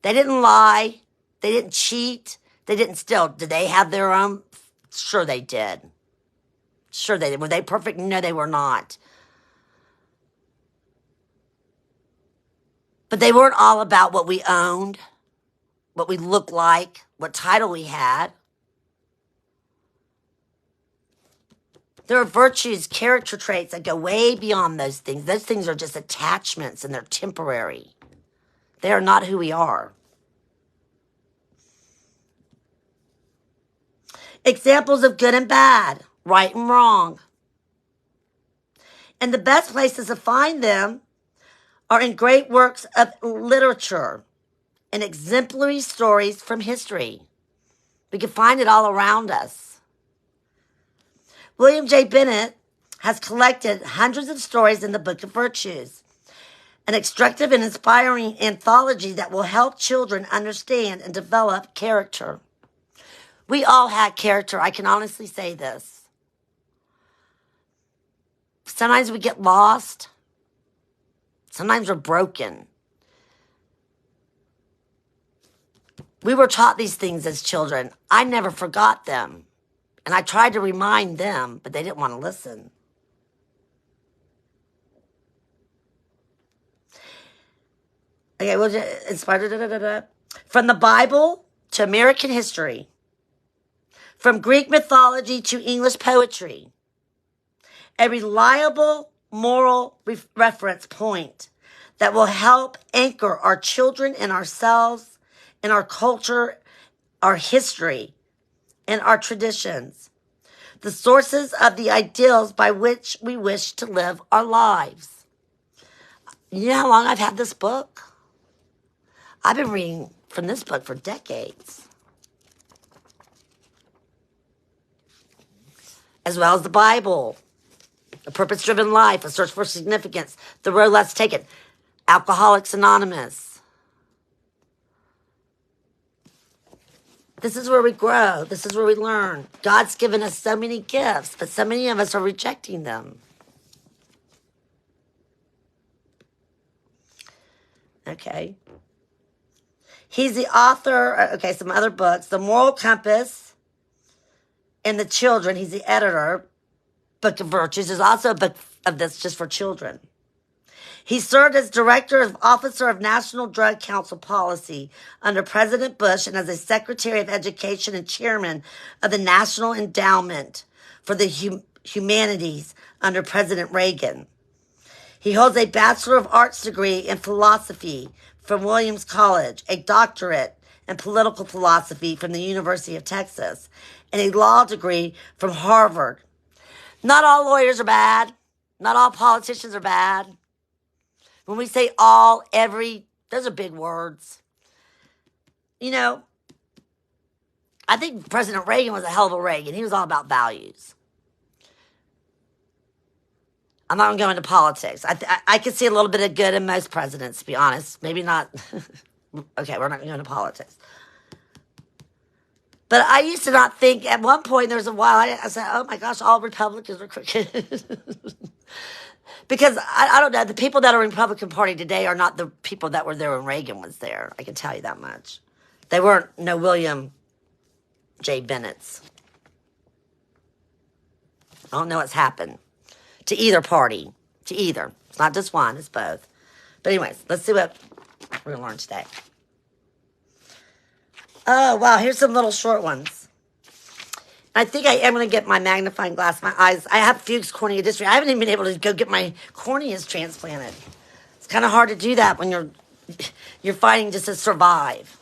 They didn't lie. They didn't cheat. They didn't steal. Did they have their own? Sure they did. Sure they did. Were they perfect? No, they were not. But they weren't all about what we owned, what we looked like, what title we had. There are virtues, character traits that go way beyond those things. Those things are just attachments and they're temporary. They are not who we are. Examples of good and bad, right and wrong. And the best places to find them are in great works of literature and exemplary stories from history. We can find it all around us. William J. Bennett has collected hundreds of stories in the Book of Virtues. an instructive and inspiring anthology that will help children understand and develop character. We all had character. I can honestly say this. Sometimes we get lost. Sometimes we're broken. We were taught these things as children. I never forgot them. And I tried to remind them, but they didn't want to listen. Okay, we'll just inspire. From the Bible to American history. From Greek mythology to English poetry. A reliable moral reference point that will help anchor our children and ourselves in our culture, our history, and our traditions. The sources of the ideals by which we wish to live our lives. You know how long I've had this book? I've been reading from this book for decades. As well as the Bible. A Purpose-Driven Life, A Search for Significance, The Road Less Taken, Alcoholics Anonymous. This is where we grow. This is where we learn. God's given us so many gifts, but so many of us are rejecting them. Okay. He's the author, okay, some other books. The Moral Compass and the Children. He's the editor. Book of Virtues. There's also a book of this just for children. He served as Director of Officer of National Drug Council Policy under President Bush and as a Secretary of Education and Chairman of the National Endowment for the Humanities under President Reagan. He holds a Bachelor of Arts degree in philosophy from Williams College, a doctorate in political philosophy from the University of Texas, and a law degree from Harvard. Not all lawyers are bad. Not all politicians are bad. When we say all, every, those are big words. You know, I think President Reagan was a hell of a Reagan. He was all about values. I'm not going to go into politics. I can see a little bit of good in most presidents, to be honest. Maybe not. Okay, we're not going to go into politics. But I used to not think, at one point, there was a while, I said, oh my gosh, all Republicans are crooked. Because, I don't know, the people that are in the Republican Party today are not the people that were there when Reagan was there. I can tell you that much. They weren't no William J. Bennett's. I don't know what's happened to either party. To either. It's not just one, it's both. But anyways, let's see what we're going to learn today. Oh, wow, here's some little short ones. I think I am going to get my magnifying glass, my eyes. I have Fuchs cornea dystrophy. I haven't even been able to go get my corneas transplanted. It's kind of hard to do that when you're fighting just to survive.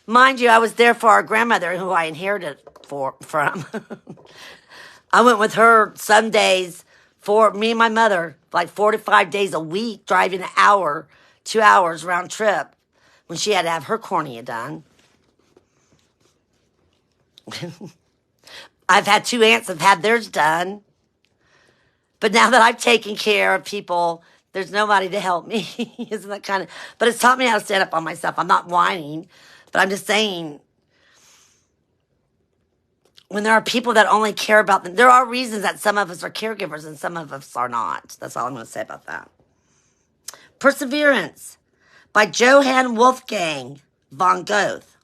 Mind you, I was there for our grandmother, who I inherited from. I went with her some days for me and my mother, like 4 to 5 days a week, driving an hour, 2 hours round trip when she had to have her cornea done. I've had 2 aunts that have had theirs done. But now that I've taken care of people, there's nobody to help me. Isn't that kind of... But it's taught me how to stand up on myself. I'm not whining, but I'm just saying, when there are people that only care about them, there are reasons that some of us are caregivers and some of us are not. That's all I'm going to say about that. Perseverance by Johann Wolfgang von Goethe.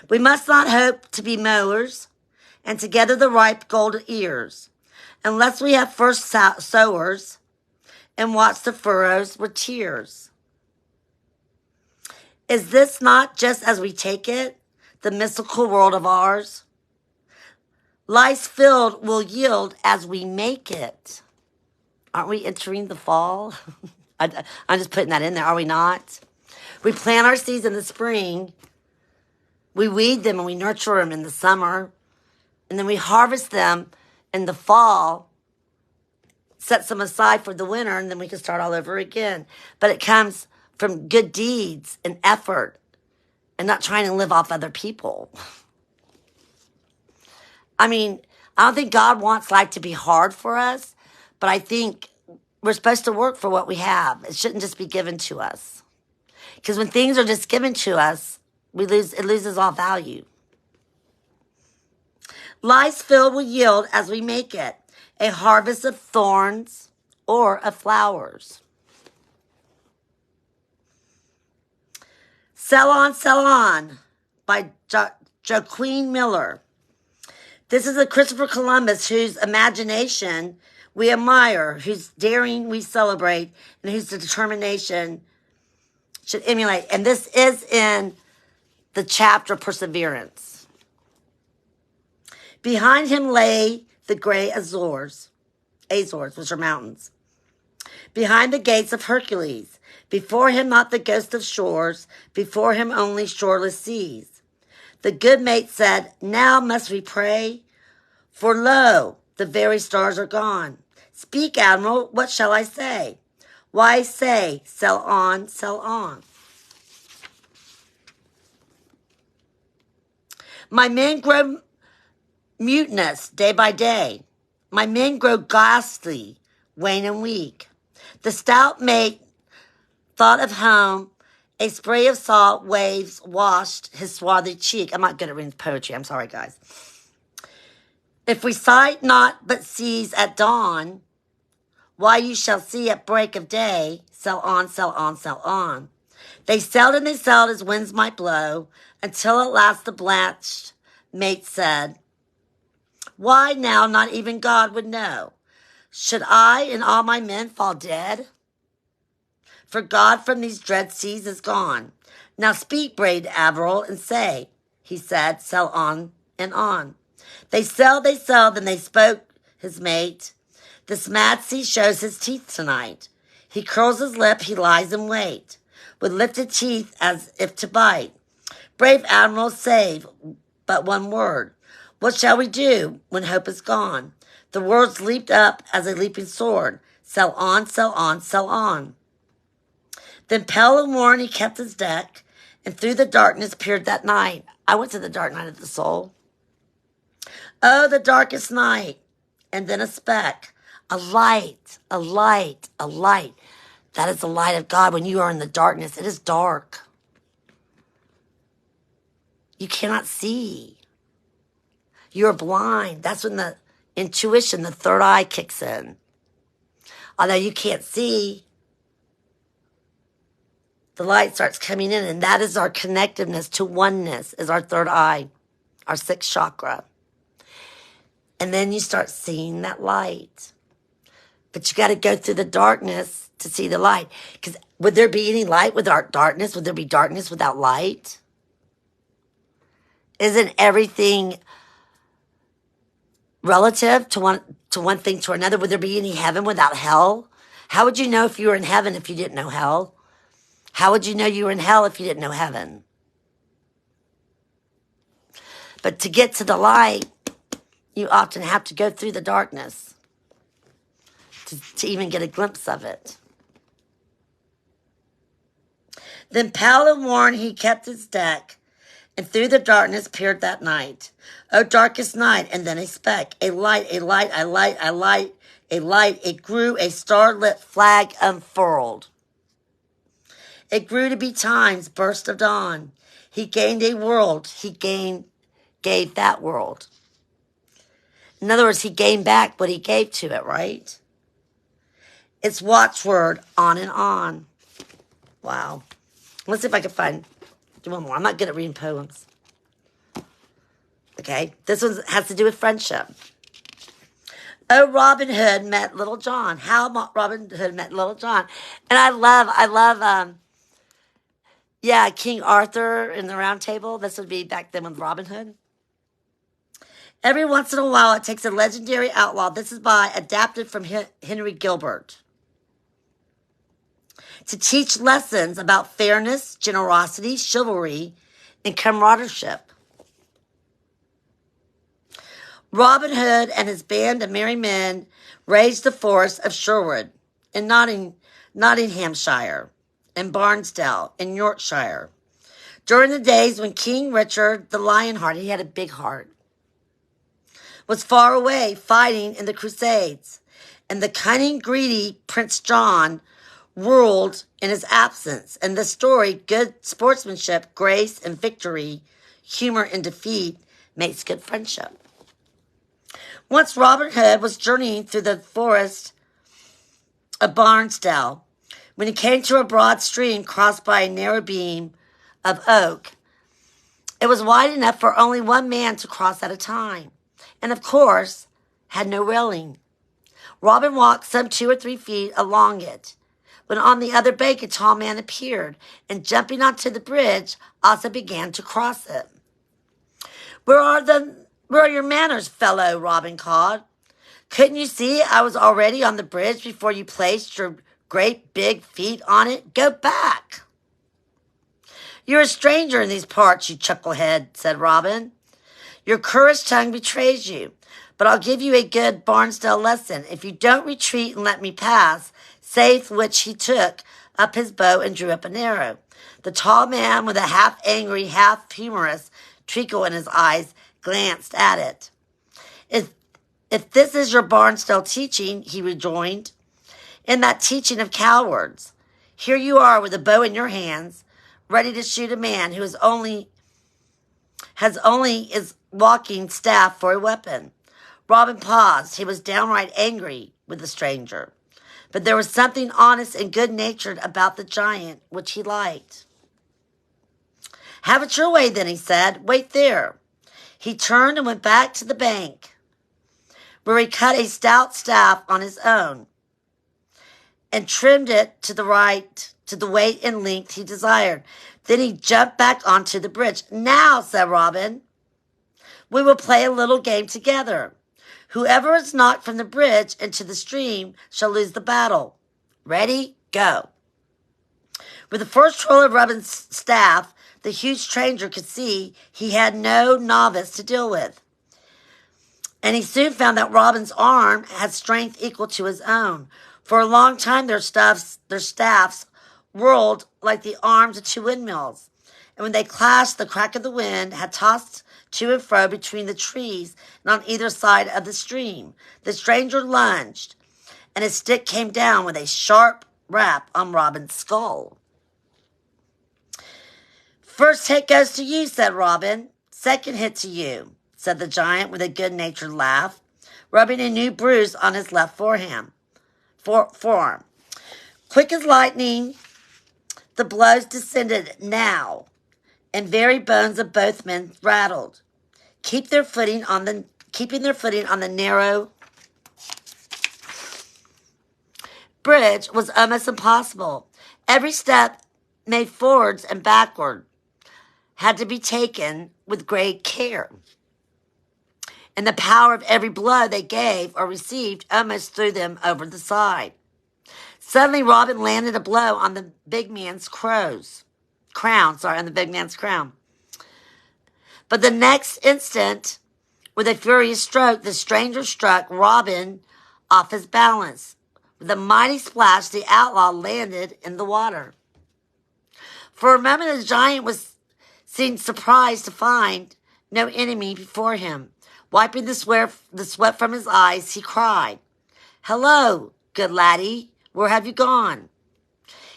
We must not hope to be mowers and to gather the ripe golden ears unless we have first sowers and watch the furrows with tears. Is this not just as we take it, the mystical world of ours? Life's field will yield as we make it. Aren't we entering the fall? I'm just putting that in there. Are we not? We plant our seeds in the spring. We weed them and we nurture them in the summer. And then we harvest them in the fall, set them aside for the winter, and then we can start all over again. But it comes from good deeds and effort and not trying to live off other people. I mean, I don't think God wants life to be hard for us, but I think we're supposed to work for what we have. It shouldn't just be given to us. Because when things are just given to us, it loses all value. Life's filled will yield as we make it a harvest of thorns or of flowers. Sell On by Joaquin Miller. This is a Christopher Columbus whose imagination we admire, whose daring we celebrate, and whose determination should emulate. And this is in the chapter Perseverance. Behind him lay the gray Azores, which are mountains. Behind the gates of Hercules, before him not the ghost of shores, before him only shoreless seas. The good mate said, now must we pray, for lo, the very stars are gone. Speak, Admiral, what shall I say? Why say, sail on, sail on. My men grow mutinous day by day. My men grow ghastly, wan and weak. The stout mate thought of home. A spray of salt waves washed his swarthy cheek. I'm not good at reading poetry. I'm sorry, guys. If we sight not but seas at dawn, why you shall see at break of day, sail on, sail on, sail on. They sailed and they sailed as winds might blow, until at last the blanched mate said, why now not even God would know? Should I and all my men fall dead? For God from these dread seas is gone. Now speak, brave Admiral, and say, he said, sail on and on. They sailed, then they spoke, his mate. This mad sea shows his teeth tonight. He curls his lip, he lies in wait, with lifted teeth as if to bite. Brave Admiral, save but one word. What shall we do when hope is gone? The words leaped up as a leaping sword. Sail on, sail on, sail on. Then pale and worn he kept his deck, and through the darkness peered that night. I went to the dark night of the soul. Oh, the darkest night. And then a speck, a light, a light, a light. That is the light of God. When you are in the darkness, it is dark. You cannot see. You are blind. That's when the intuition, the third eye kicks in. Although you can't see, the light starts coming in, and that is our connectiveness to oneness, is our third eye, our sixth chakra. And then you start seeing that light. But you got to go through the darkness to see the light. Because would there be any light without darkness? Would there be darkness without light? Isn't everything relative to one thing to another? Would there be any heaven without hell? How would you know if you were in heaven if you didn't know hell? How would you know you were in hell if you didn't know heaven? But to get to the light, you often have to go through the darkness to even get a glimpse of it. Then pale and worn he kept his deck, and through the darkness peered that night. Oh, darkest night, and then a speck, a light, a light, a light, a light, a light. It grew, a starlit flag unfurled. It grew to be time's burst of dawn. He gained a world. He gave that world. In other words, he gained back what he gave to it, right? It's watchword on and on. Wow. Let's see if I can do one more. I'm not good at reading poems. Okay. This one has to do with friendship. Oh, Robin Hood met Little John. How Robin Hood met Little John. And I love, King Arthur in the Round Table. This would be back then with Robin Hood. Every once in a while, it takes a legendary outlaw. This is adapted from Henry Gilbert. To teach lessons about fairness, generosity, chivalry, and comradeship. Robin Hood and his band of merry men raised the forest of Sherwood in Nottinghamshire and Barnsdale in Yorkshire. During the days when King Richard the Lionhearted, he had a big heart, was far away fighting in the Crusades, and the cunning, greedy Prince John ruled in his absence. And the story, good sportsmanship, grace and victory, humor in defeat, makes good friendship. Once Robin Hood was journeying through the forest of Barnsdale, when he came to a broad stream crossed by a narrow beam of oak. It was wide enough for only one man to cross at a time, and of course, had no railing. Robin walked some 2 or 3 feet along it, when on the other bank a tall man appeared, and jumping onto the bridge, also began to cross it. Where are your manners, fellow? Robin called. Couldn't you see I was already on the bridge before you placed your great big feet on it? Go back. You're a stranger in these parts, you chucklehead, said Robin. Your currish tongue betrays you, but I'll give you a good Barnsdale lesson. If you don't retreat and let me pass, saith which he took up his bow and drew up an arrow. The tall man, with a half-angry, half-humorous twinkle in his eyes, glanced at it. If this is your Barnsdale teaching, he rejoined, in that teaching of cowards, here you are with a bow in your hands, ready to shoot a man who has only his walking staff for a weapon. Robin paused. He was downright angry with the stranger, but there was something honest and good-natured about the giant which he liked. Have it your way, then, he said. Wait there. He turned and went back to the bank, where he cut a stout staff on his own and trimmed it to the weight and length he desired. Then he jumped back onto the bridge. Now, said Robin, we will play a little game together. Whoever is knocked from the bridge into the stream shall lose the battle. Ready? Go. With the first roll of Robin's staff, the huge stranger could see he had no novice to deal with. And he soon found that Robin's arm had strength equal to his own. For a long time, their staffs whirled like the arms of 2 windmills. And when they clashed, the crack of the wind had tossed to and fro between the trees and on either side of the stream. The stranger lunged, and his stick came down with a sharp rap on Robin's skull. First hit goes to you, said Robin. Second hit to you, said the giant with a good-natured laugh, rubbing a new bruise on his left forearm. Quick as lightning, the blows descended now, and very bones of both men rattled. Keeping their footing on the narrow bridge was almost impossible. Every step made forwards and backward had to be taken with great care, and the power of every blow they gave or received almost threw them over the side. Suddenly, Robin landed a blow on the big man's crown. But the next instant, with a furious stroke, the stranger struck Robin off his balance. With a mighty splash, the outlaw landed in the water. For a moment, the giant seemed surprised to find no enemy before him. Wiping the sweat from his eyes, he cried, "Hello, good laddie, where have you gone?"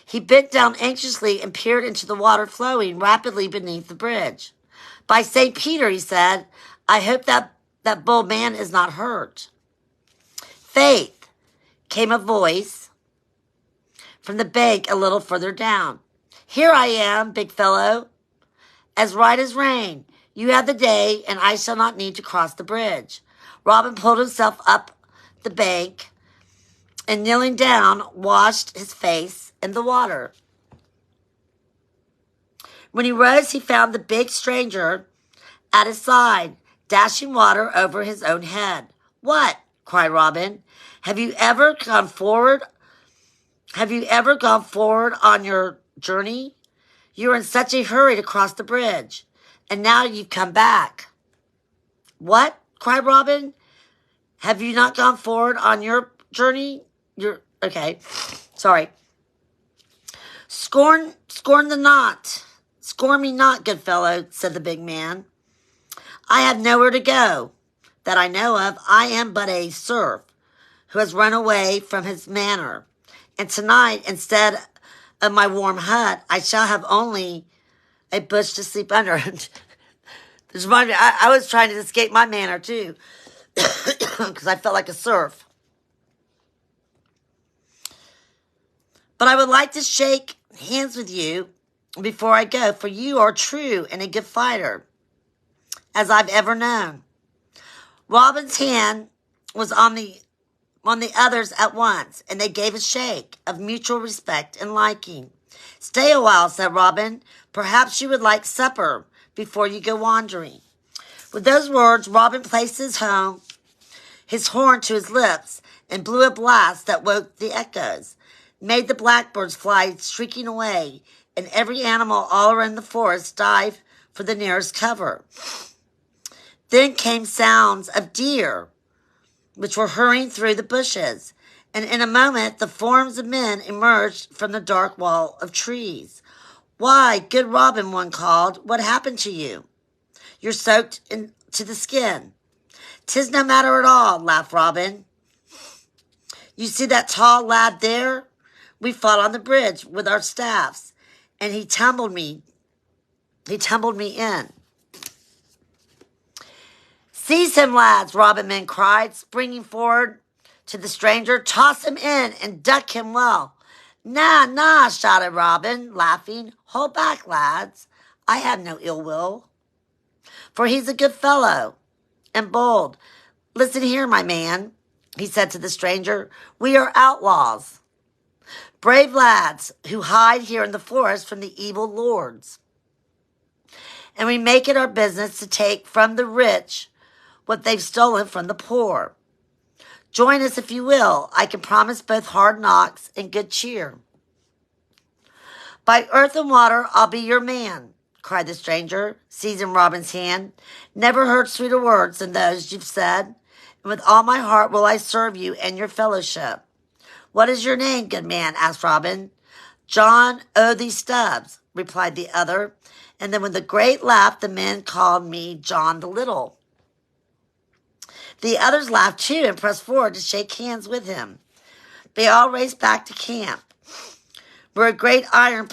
He bent down anxiously and peered into the water flowing rapidly beneath the bridge. "By St. Peter," he said, "I hope that bold man is not hurt." "Faith," came a voice from the bank a little further down. "Here I am, big fellow, as right as rain. You have the day, and I shall not need to cross the bridge." Robin pulled himself up the bank and, kneeling down, washed his face in the water. When he rose, he found the big stranger at his side, dashing water over his own head. "What?" cried Robin. Have you ever gone forward on your journey? You were in such a hurry to cross the bridge, and now you've come back." "What?" cried Robin. "Have you not gone forward on your journey?" Okay, sorry. Scorn me not, good fellow," said the big man. "I have nowhere to go, that I know of. I am but a serf who has run away from his manor. And tonight, instead of my warm hut, I shall have only a bush to sleep under. This reminds me, I was trying to escape my manor too, because I felt like a serf. But I would like to shake hands with you before I go, for you are true and a good fighter, as I've ever known. Robin's hand was on the others at once, and they gave a shake of mutual respect and liking. Stay a while, said Robin. Perhaps you would like supper before you go wandering. With those words, Robin placed his horn to his lips and blew a blast that woke the echoes, made the blackbirds fly shrieking away, and every animal all around the forest dive for the nearest cover. Then came sounds of deer, which were hurrying through the bushes, and in a moment the forms of men emerged from the dark wall of trees. Why, good Robin, one called, what happened to you? You're soaked to the skin. 'Tis no matter at all, laughed Robin. You see that tall lad there? We fought on the bridge with our staffs, and he tumbled me in. Seize him, lads, Robin men cried, springing forward to the stranger. Toss him in and duck him well. Nah, nah, shouted Robin, laughing. Hold back, lads. I have no ill will, for he's a good fellow and bold. Listen here, my man, he said to the stranger. We are outlaws, brave lads who hide here in the forest from the evil lords. And we make it our business to take from the rich what they've stolen from the poor. Join us if you will. I can promise both hard knocks and good cheer. By earth and water, I'll be your man, cried the stranger, seizing Robin's hand. Never heard sweeter words than those you've said, and with all my heart will I serve you and your fellowship. What is your name, good man? Asked Robin. John O. Stubbs, replied the other, and then with a great laugh the men called me John the Little. The others laughed too and pressed forward to shake hands with him. They all raced back to camp, where a great iron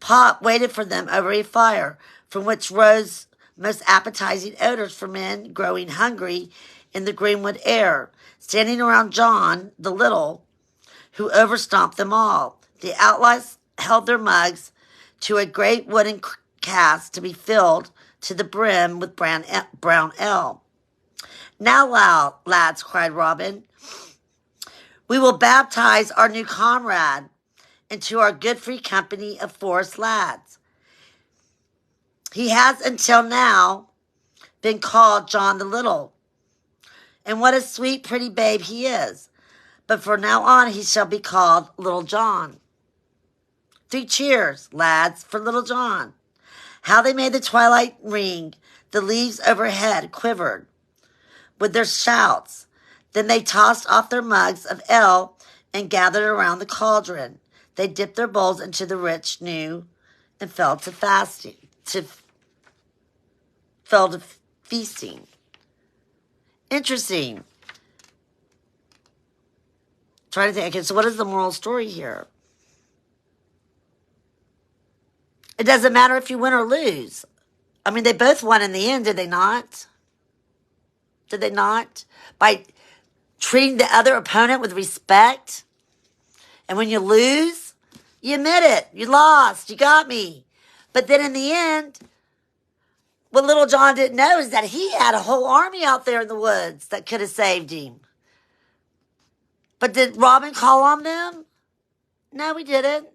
pot waited for them over a fire, from which rose most appetizing odors for men growing hungry in the greenwood air. Standing around John the Little, who overstomped them all, the outlaws held their mugs to a great wooden cask to be filled to the brim with brown ale. Now, lads, cried Robin, we will baptize our new comrade into our good free company of forest lads. He has until now been called John the Little, and what a sweet, pretty babe he is. But from now on he shall be called Little John. 3 cheers, lads, for Little John. How they made the twilight ring. The leaves overhead quivered with their shouts. Then they tossed off their mugs of ale and gathered around the cauldron. They dipped their bowls into the rich new and fell to feasting. Interesting. Trying to think. Okay, so what is the moral story here? It doesn't matter if you win or lose. I mean, they both won in the end, did they not? Did they not? By treating the other opponent with respect. And when you lose, you admit it. You lost. You got me. But then in the end, what Little John didn't know is that he had a whole army out there in the woods that could have saved him. But did Robin call on them? No, he didn't.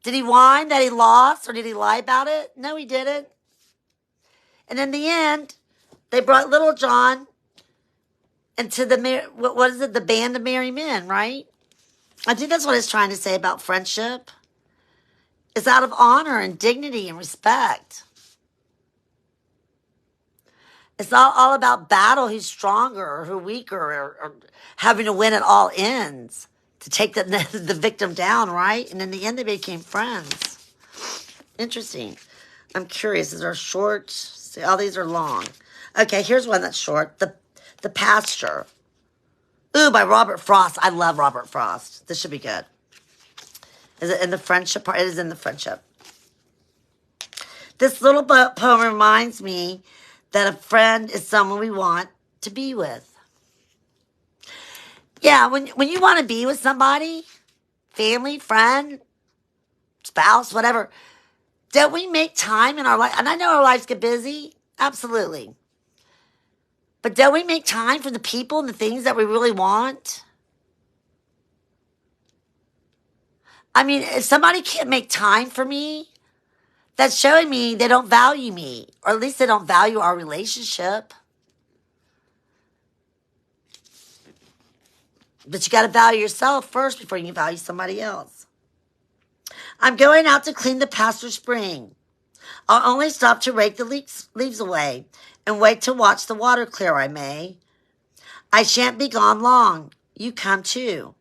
Did he whine that he lost, or did he lie about it? No, he didn't. And in the end, they brought Little John into the band of merry men, right? I think that's what it's trying to say about friendship. It's out of honor and dignity and respect. It's not all about battle, who's stronger or who's weaker, or having to win at all ends to take the victim down, right? And in the end, they became friends. Interesting. I'm curious. Is there short? See, all these are long. Okay, here's one that's short. The Pasture. Ooh, by Robert Frost. I love Robert Frost. This should be good. Is it in the friendship part? It is in the friendship. This little poem reminds me that a friend is someone we want to be with. Yeah, when you want to be with somebody, family, friend, spouse, whatever, don't we make time in our life? And I know our lives get busy. Absolutely. But don't we make time for the people and the things that we really want? I mean, if somebody can't make time for me, that's showing me they don't value me, or at least they don't value our relationship. But you got to value yourself first before you can value somebody else. I'm going out to clean the pasture spring. I'll only stop to rake the leaves away and wait to watch the water clear, I may. I shan't be gone long. You come too.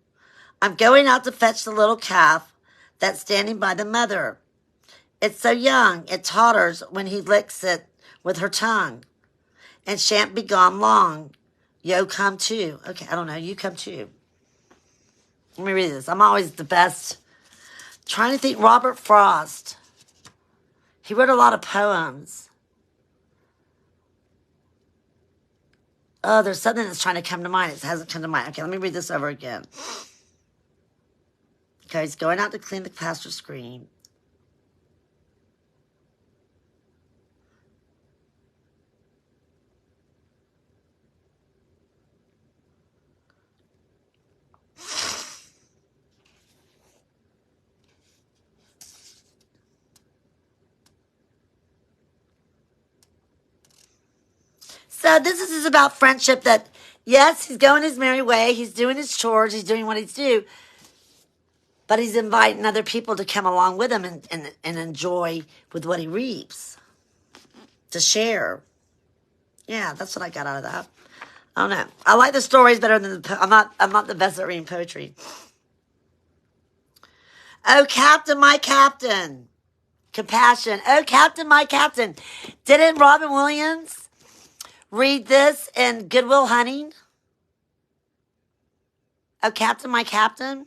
I'm going out to fetch the little calf that's standing by the mother. It's so young, it totters when he licks it with her tongue. And shan't be gone long. Yo, come too. Okay, I don't know. You come too. Let me read this. I'm always the best. Trying to think. Robert Frost. He wrote a lot of poems. Oh, there's something that's trying to come to mind. It hasn't come to mind. Okay, let me read this over again. Okay, he's going out to clean the pasture screen. So this is about friendship that, yes, he's going his merry way. He's doing his chores. He's doing what he's due. But he's inviting other people to come along with him and enjoy with what he reaps. To share. Yeah, that's what I got out of that. I don't know. I like the stories better than I'm not the best at reading poetry. Oh, Captain, my Captain. Compassion. Oh, Captain, my Captain. Didn't Robin Williams read this in Good Will Hunting? Oh, Captain, my Captain?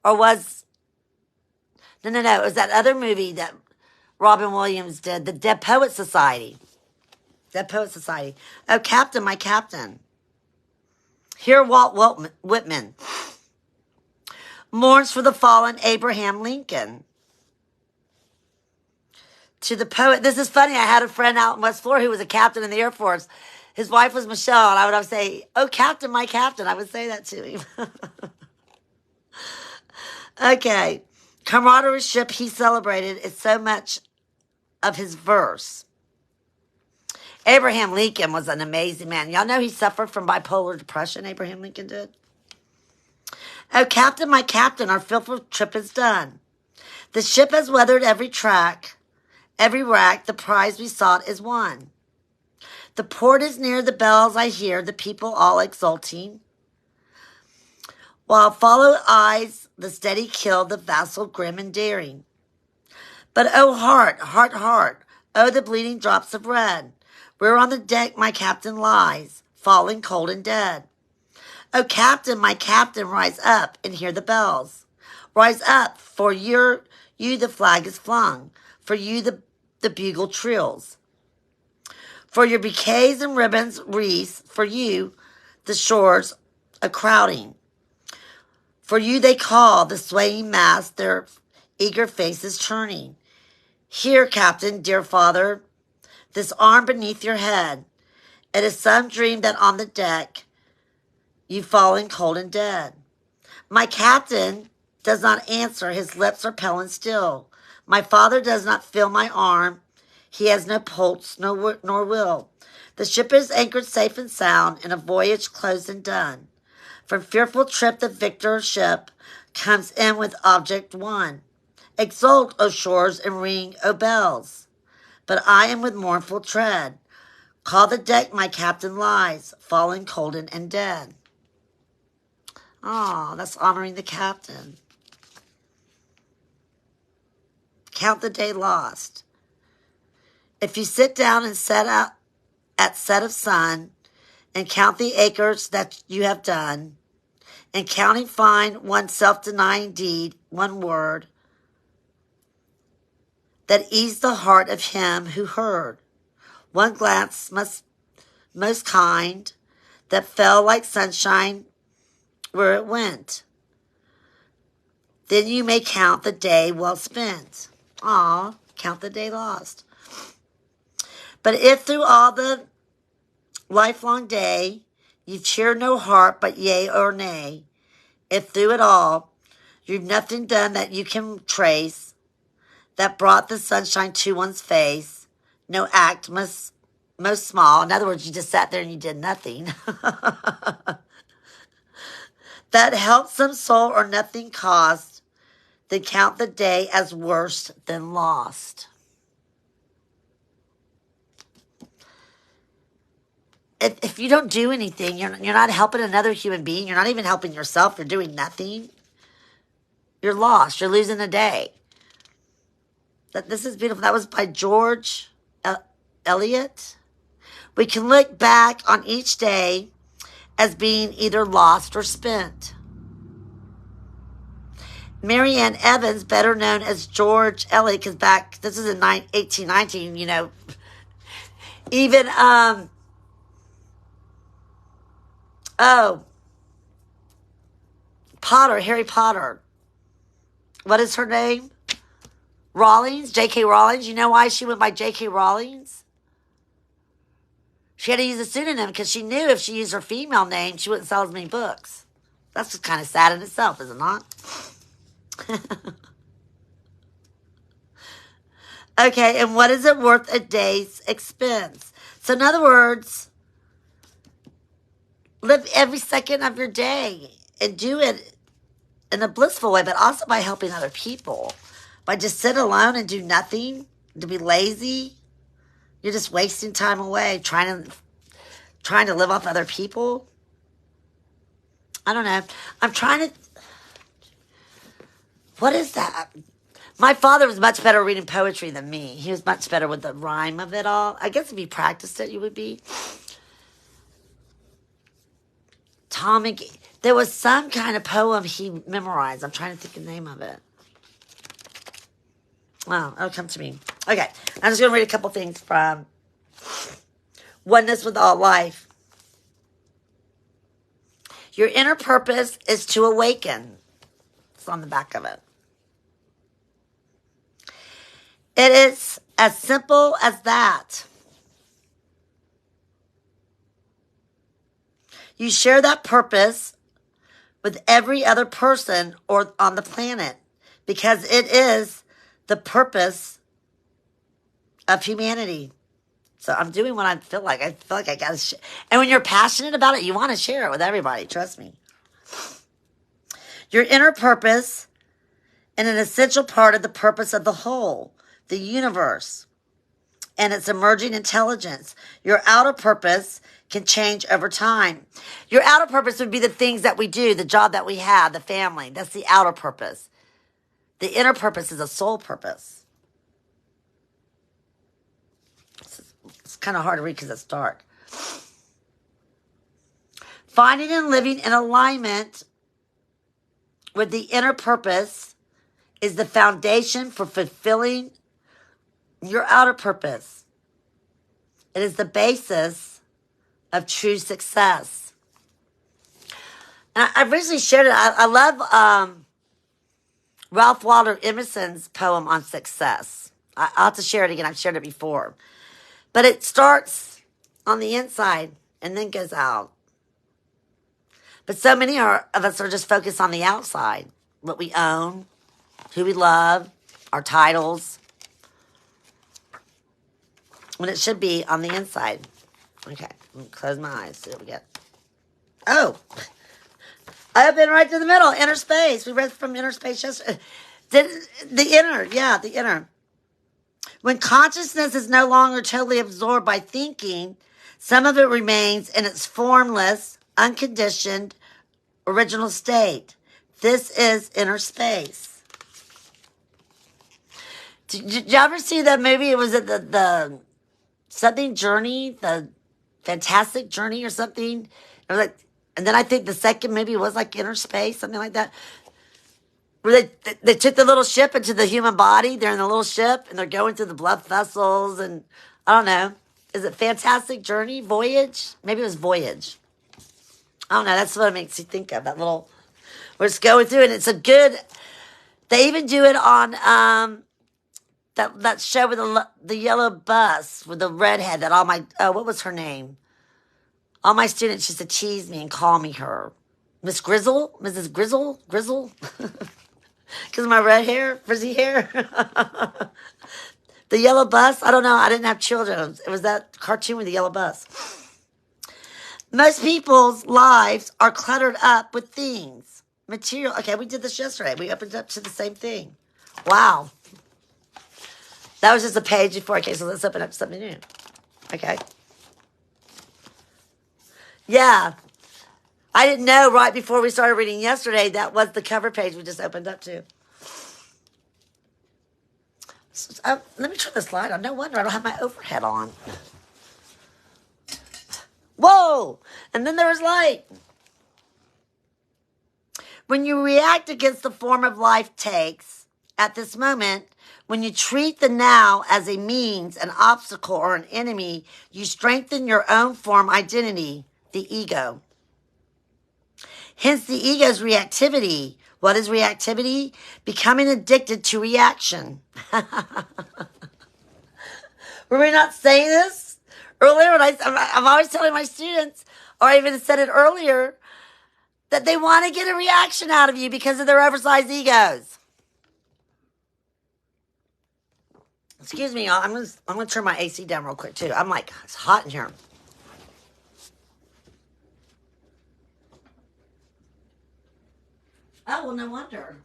Or was... No. It was that other movie that Robin Williams did. The Dead Poet Society. Dead Poet Society. Oh, Captain, my Captain. Here, Walt Whitman mourns for the fallen Abraham Lincoln. To the poet, this is funny. I had a friend out in West Florida who was a captain in the Air Force. His wife was Michelle, and I would always say, "Oh, Captain, my Captain." I would say that to him. Okay. Camaraderie he celebrated is so much of his verse. Abraham Lincoln was an amazing man. Y'all know he suffered from bipolar depression, Abraham Lincoln did? Oh, Captain, my Captain, our fearful trip is done. The ship has weathered every track, every rack, the prize we sought is won. The port is near, the bells I hear, the people all exulting. While follow eyes, the steady kill, the vassal grim and daring. But oh, heart, heart, heart, oh, the bleeding drops of red, where on the deck my captain lies, falling cold and dead. Oh, Captain, my Captain, rise up and hear the bells. Rise up, for you the flag is flung, for you the bugle trills. For your bouquets and ribbons, wreaths, for you the shores a crowding. For you they call, the swaying mass, their eager faces turning. Here, Captain, dear father, this arm beneath your head. It is some dream that on the deck you've fallen cold and dead. My Captain does not answer, his lips are pale and still. My father does not feel my arm, he has no pulse nor will. The ship is anchored safe and sound in a voyage closed and done. From fearful trip the victor ship comes in with object won. Exult, O shores, and ring, O bells. But I am with mournful tread. Call the deck my Captain lies, fallen cold and dead. Oh, that's honoring the Captain. Count the day lost. If you sit down and set out at set of sun, and count the acres that you have done, and counting find one self-denying deed, one word, that eased the heart of him who heard, one glance most kind, that fell like sunshine where it went. Then you may count the day well spent. Aw, count the day lost. But if through all the lifelong day you've cheered no heart but yea or nay, if through it all you've nothing done that you can trace that brought the sunshine to one's face, no act most small. In other words, you just sat there and you did nothing. That helped some soul or nothing cost, then count the day as worse than lost. If you don't do anything, you're not helping another human being. You're not even helping yourself. You're doing nothing. You're lost. You're losing a day. This is beautiful. That was by George Eliot. We can look back on each day as being either lost or spent. Marianne Evans, better known as George Eliot, because this is in 1819, even, Harry Potter. What is her name? Rawlings, J.K. Rawlings. You know why she went by J.K. Rawlings? She had to use a pseudonym because she knew if she used her female name, she wouldn't sell as many books. That's just kind of sad in itself, is it not? Okay, and what is it worth a day's expense? So in other words, live every second of your day and do it in a blissful way, but also by helping other people. By just sit alone and do nothing, to be lazy, you're just wasting time away trying to live off other people. I don't know. I'm trying to... What is that? My father was much better reading poetry than me. He was much better with the rhyme of it all. I guess if you practiced it, you would be. There was some kind of poem he memorized. I'm trying to think of the name of it. Oh, it'll come to me. Okay, I'm just going to read a couple things from Oneness with All Life. Your inner purpose is to awaken. It's on the back of it. It is as simple as that. You share that purpose with every other person or on the planet because it is the purpose of humanity. So I'm doing what I feel like. I feel like I got to share. And when you're passionate about it, you want to share it with everybody. Trust me. Your inner purpose and an essential part of the purpose of the whole, the universe, and its emerging intelligence. Your outer purpose can change over time. Your outer purpose would be the things that we do, the job that we have, the family. That's the outer purpose. The inner purpose is a soul purpose. It's kind of hard to read because it's dark. Finding and living in alignment with the inner purpose is the foundation for fulfilling your outer purpose. It is the basis of true success. And I've recently shared it. I love Ralph Waldo Emerson's poem on success. I'll have to share it again. I've shared it before. But it starts on the inside and then goes out. But so many of us are just focused on the outside. What we own, who we love, our titles. When it should be on the inside. Okay, let me close my eyes. See what we get. Oh, I have been right to the middle. Inner space. We read from inner space yesterday. The inner. When consciousness is no longer totally absorbed by thinking, some of it remains in its formless, unconditioned, original state. This is inner space. Did you ever see that movie? It was at the something journey, the Fantastic Journey or something. It was like, and then I think the second maybe was like Inner Space, something like that. Where they took the little ship into the human body. They're in the little ship and they're going through the blood vessels and I don't know. Is it Fantastic Journey? Voyage? Maybe it was Voyage. I don't know. That's what it makes you think of. That little, where it's going through, and it's a good. They even do it on that show with the yellow bus with the redhead. That all my what was her name? All my students used to tease me and call me her, Miss Grizzle, Mrs. Grizzle, because of my red hair, frizzy hair. The yellow bus. I don't know. I didn't have children. It was that cartoon with the yellow bus. Most people's lives are cluttered up with things. Material. Okay, we did this yesterday. We opened up to the same thing. Wow. That was just a page before. Okay, so let's open up to something new. Okay. Yeah. I didn't know right before we started reading yesterday that was the cover page we just opened up to. So, let me turn this light on. No wonder I don't have my overhead on. Whoa! And then there was light. When you react against the form of life takes, at this moment, when you treat the now as a means, an obstacle, or an enemy, you strengthen your own form identity, the ego. Hence the ego's reactivity. What is reactivity? Becoming addicted to reaction. Were we not saying this earlier? I'm always telling my students, or I even said it earlier, that they want to get a reaction out of you because of their oversized egos. Excuse me, y'all. I'm gonna turn my AC down real quick too. I'm like, it's hot in here. Oh, well, no wonder.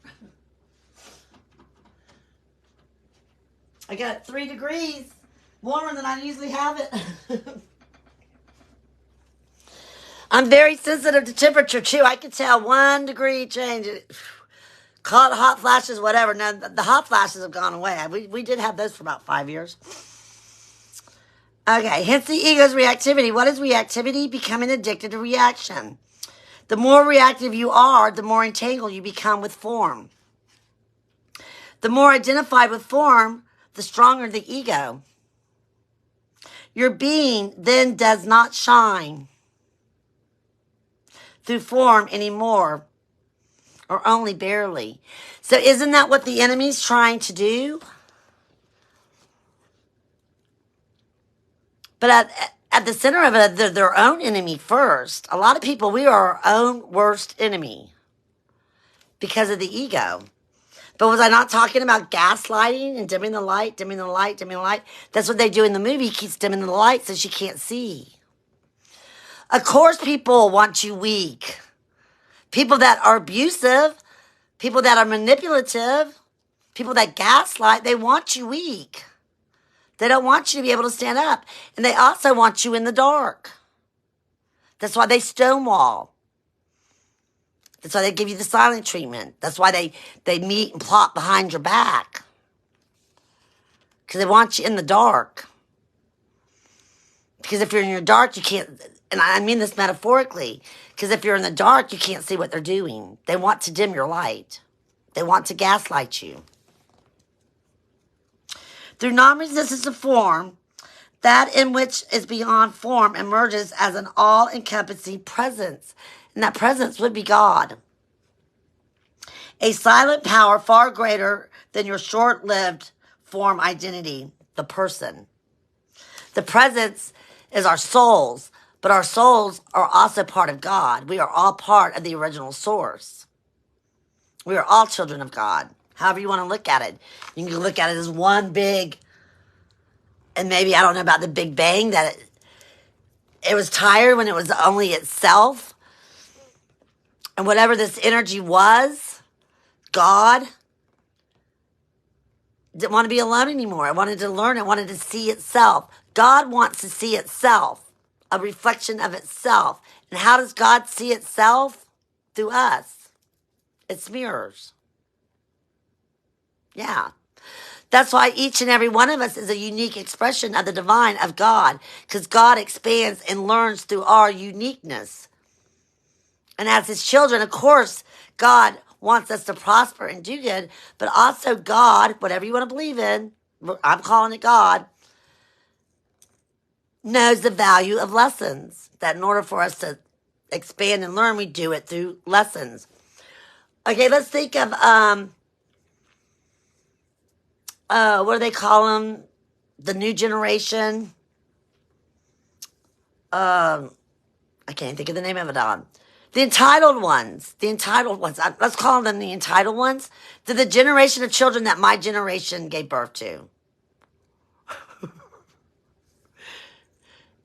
I got 3 degrees warmer than I usually have it. I'm very sensitive to temperature too. I can tell 1 degree change. Call it hot flashes, whatever. Now, the hot flashes have gone away. We did have those for about 5 years. Okay, hence the ego's reactivity. What is reactivity? Becoming addicted to reaction. The more reactive you are, the more entangled you become with form. The more identified with form, the stronger the ego. Your being then does not shine through form anymore, or only barely. So isn't that what the enemy's trying to do? But at the center of it, they're their own enemy first. A lot of people, we are our own worst enemy because of the ego. But was I not talking about gaslighting and dimming the light, dimming the light, dimming the light? That's what they do in the movie. He keeps dimming the light so she can't see. Of course people want you weak. People that are abusive, people that are manipulative, people that gaslight, they want you weak. They don't want you to be able to stand up. And they also want you in the dark. That's why they stonewall. That's why they give you the silent treatment. That's why they meet and plot behind your back. Because they want you in the dark. Because if you're in your dark, you can't, and I mean this metaphorically, because if you're in the dark, you can't see what they're doing. They want to dim your light. They want to gaslight you. Through non-resistance of form, that in which is beyond form emerges as an all-encompassing presence. And that presence would be God. A silent power far greater than your short-lived form identity, the person. The presence is our souls, but our souls are also part of God. We are all part of the original source. We are all children of God. However you want to look at it. You can look at it as one big, and maybe I don't know about the Big Bang, that it was tired when it was only itself. And whatever this energy was, God didn't want to be alone anymore. It wanted to learn. It wanted to see itself. God wants to see itself, a reflection of itself. And how does God see itself? Through us. It's mirrors. Yeah. That's why each and every one of us is a unique expression of the divine of God, because God expands and learns through our uniqueness. And as his children, of course, God wants us to prosper and do good, but also God, whatever you want to believe in, I'm calling it God, knows the value of lessons. That in order for us to expand and learn, we do it through lessons. Okay, let's think of, what do they call them? The new generation. I can't think of the name of it on. The entitled ones. The entitled ones. Let's call them the entitled ones. They're the generation of children that my generation gave birth to.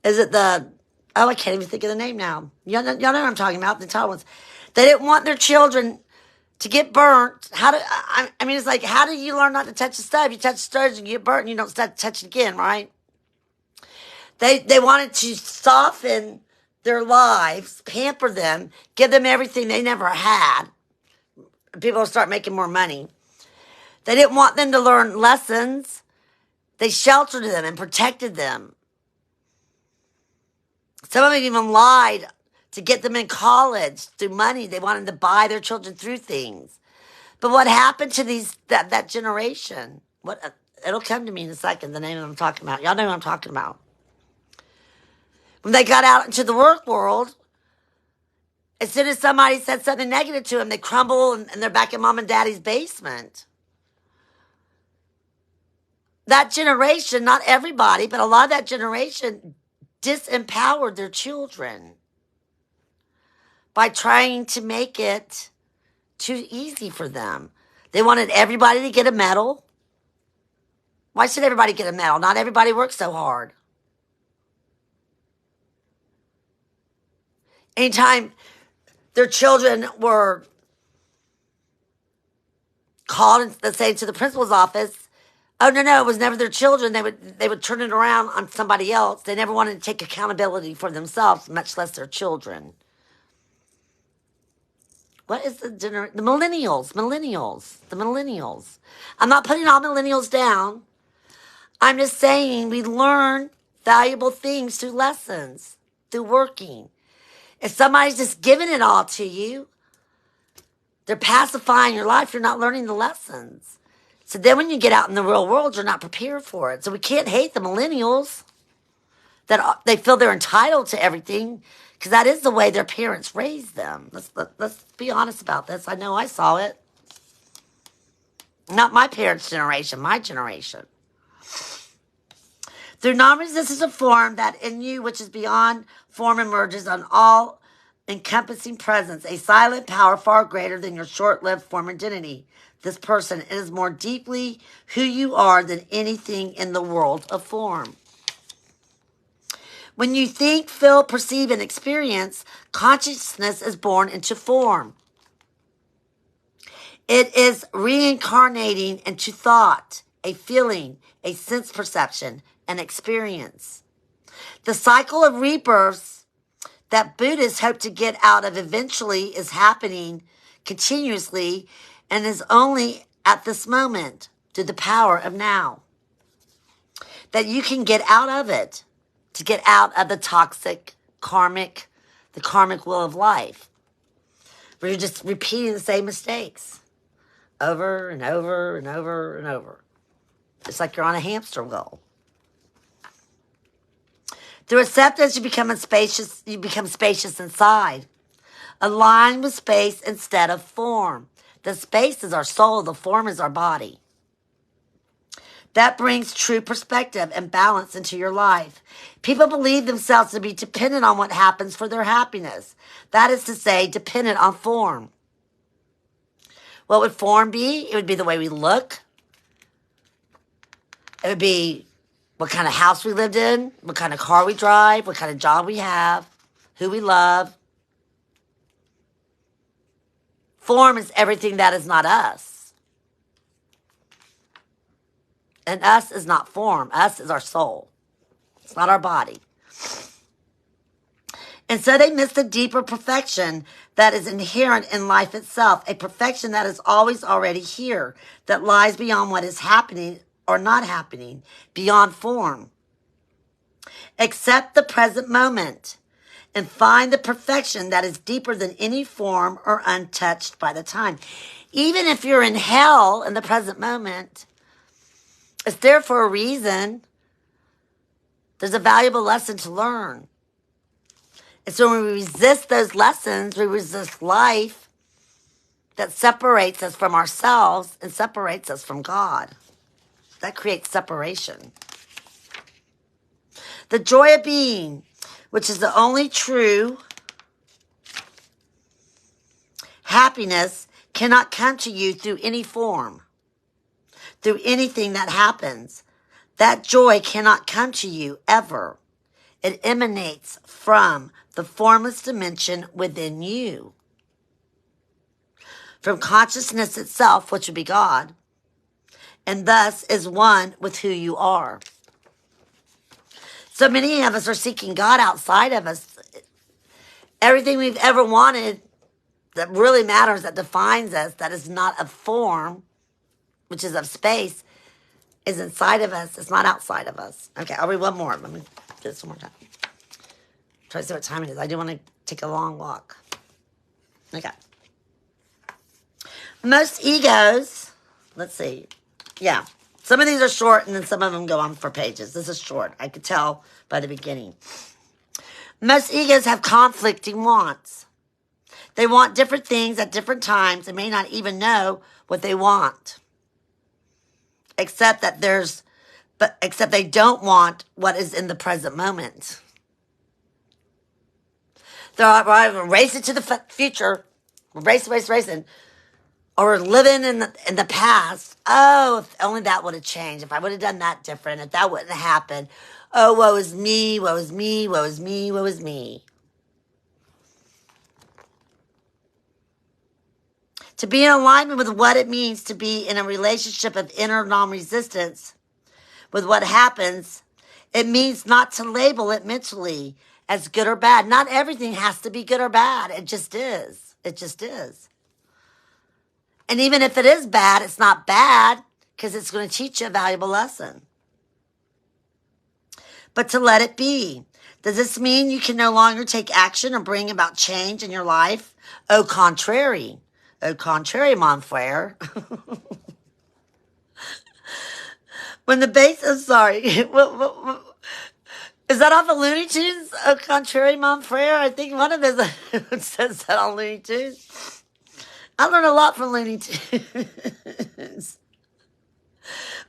Is it the... Oh, I can't even think of the name now. Y'all know what I'm talking about, the entitled ones. They didn't want their children to get burnt. I mean, it's like, how do you learn not to touch the stove? You touch the stove, you get burnt, and you don't start to touch it again, right? They wanted to soften their lives, pamper them, give them everything they never had. People will start making more money. They didn't want them to learn lessons. They sheltered them and protected them. Some of them even lied to get them in college through money. They wanted to buy their children through things. But what happened to that generation? It'll come to me in a second, the name that I'm talking about. Y'all know what I'm talking about. When they got out into the work world, as soon as somebody said something negative to them, they crumble and they're back in mom and daddy's basement. That generation, not everybody, but a lot of that generation disempowered their children by trying to make it too easy for them. They wanted everybody to get a medal. Why should everybody get a medal? Not everybody works so hard. Anytime their children were called, let's say, to the principal's office, oh, no, it was never their children. They would turn it around on somebody else. They never wanted to take accountability for themselves, much less their children. What is the millennials? The millennials. I'm not putting all millennials down. I'm just saying we learn valuable things through lessons, through working. If somebody's just giving it all to you, they're pacifying your life. You're not learning the lessons. So then when you get out in the real world, you're not prepared for it. So we can't hate the millennials that they feel they're entitled to everything, because that is the way their parents raised them. Let's be honest about this. I know I saw it. Not my parents' generation, my generation. Through non-resistance of form, that in you which is beyond form emerges on all-encompassing presence, a silent power far greater than your short-lived form identity. This person is more deeply who you are than anything in the world of form. When you think, feel, perceive, and experience, consciousness is born into form. It is reincarnating into thought, a feeling, a sense perception, an experience. The cycle of rebirths that Buddhists hope to get out of eventually is happening continuously and is only at this moment through the power of now. That you can get out of it, to get out of the toxic, the karmic wheel of life, where you're just repeating the same mistakes over and over and over and over. It's like you're on a hamster wheel. Through acceptance, you become spacious inside. Align with space instead of form. The space is our soul, the form is our body. That brings true perspective and balance into your life. People believe themselves to be dependent on what happens for their happiness. That is to say, dependent on form. What would form be? It would be the way we look. It would be what kind of house we lived in, what kind of car we drive, what kind of job we have, who we love. Form is everything that is not us. And us is not form. Us is our soul. It's not our body. And so they miss the deeper perfection that is inherent in life itself, a perfection that is always already here, that lies beyond what is happening or not happening, beyond form. Accept the present moment and find the perfection that is deeper than any form or untouched by the time. Even if you're in hell in the present moment, it's there for a reason. There's a valuable lesson to learn. And so when we resist those lessons, we resist life that separates us from ourselves and separates us from God. That creates separation. The joy of being, which is the only true happiness, cannot come to you through any form, through anything that happens. That joy cannot come to you ever. It emanates from the formless dimension within you, from consciousness itself, which would be God, and thus is one with who you are. So many of us are seeking God outside of us. Everything we've ever wanted that really matters, that defines us, that is not of form, which is of space, is inside of us. It's not outside of us. Okay, I'll read one more. Let me do this one more time. Try to see what time it is. I do want to take a long walk. Okay. Most egos, let's see. Yeah. Some of these are short and then some of them go on for pages. This is short. I could tell by the beginning. Most egos have conflicting wants. They want different things at different times and may not even know what they want. Except they don't want what is in the present moment. They're either racing to the future, racing, or living in the past. Oh, if only that would have changed. If I would have done that different, if that wouldn't have happened. Oh, woe is me, woe is me, woe is me, woe is me. To be in alignment with what it means to be in a relationship of inner non-resistance with what happens, it means not to label it mentally as good or bad. Not everything has to be good or bad. It just is. It just is. And even if it is bad, it's not bad because it's going to teach you a valuable lesson. But to let it be. Does this mean you can no longer take action or bring about change in your life? Au contraire. Au contraire, mon frere. When the base, I'm sorry. Is that off of Looney Tunes? Au contraire, mon frere? I think one of them says that on Looney Tunes. I learned a lot from Looney Tunes.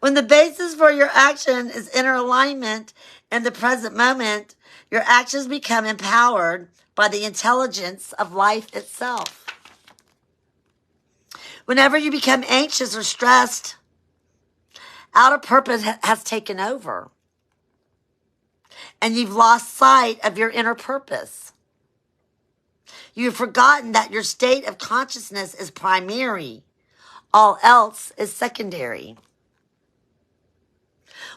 When the basis for your action is inner alignment in the present moment, your actions become empowered by the intelligence of life itself. Whenever you become anxious or stressed, outer purpose has taken over. And you've lost sight of your inner purpose. You've forgotten that your state of consciousness is primary. All else is secondary.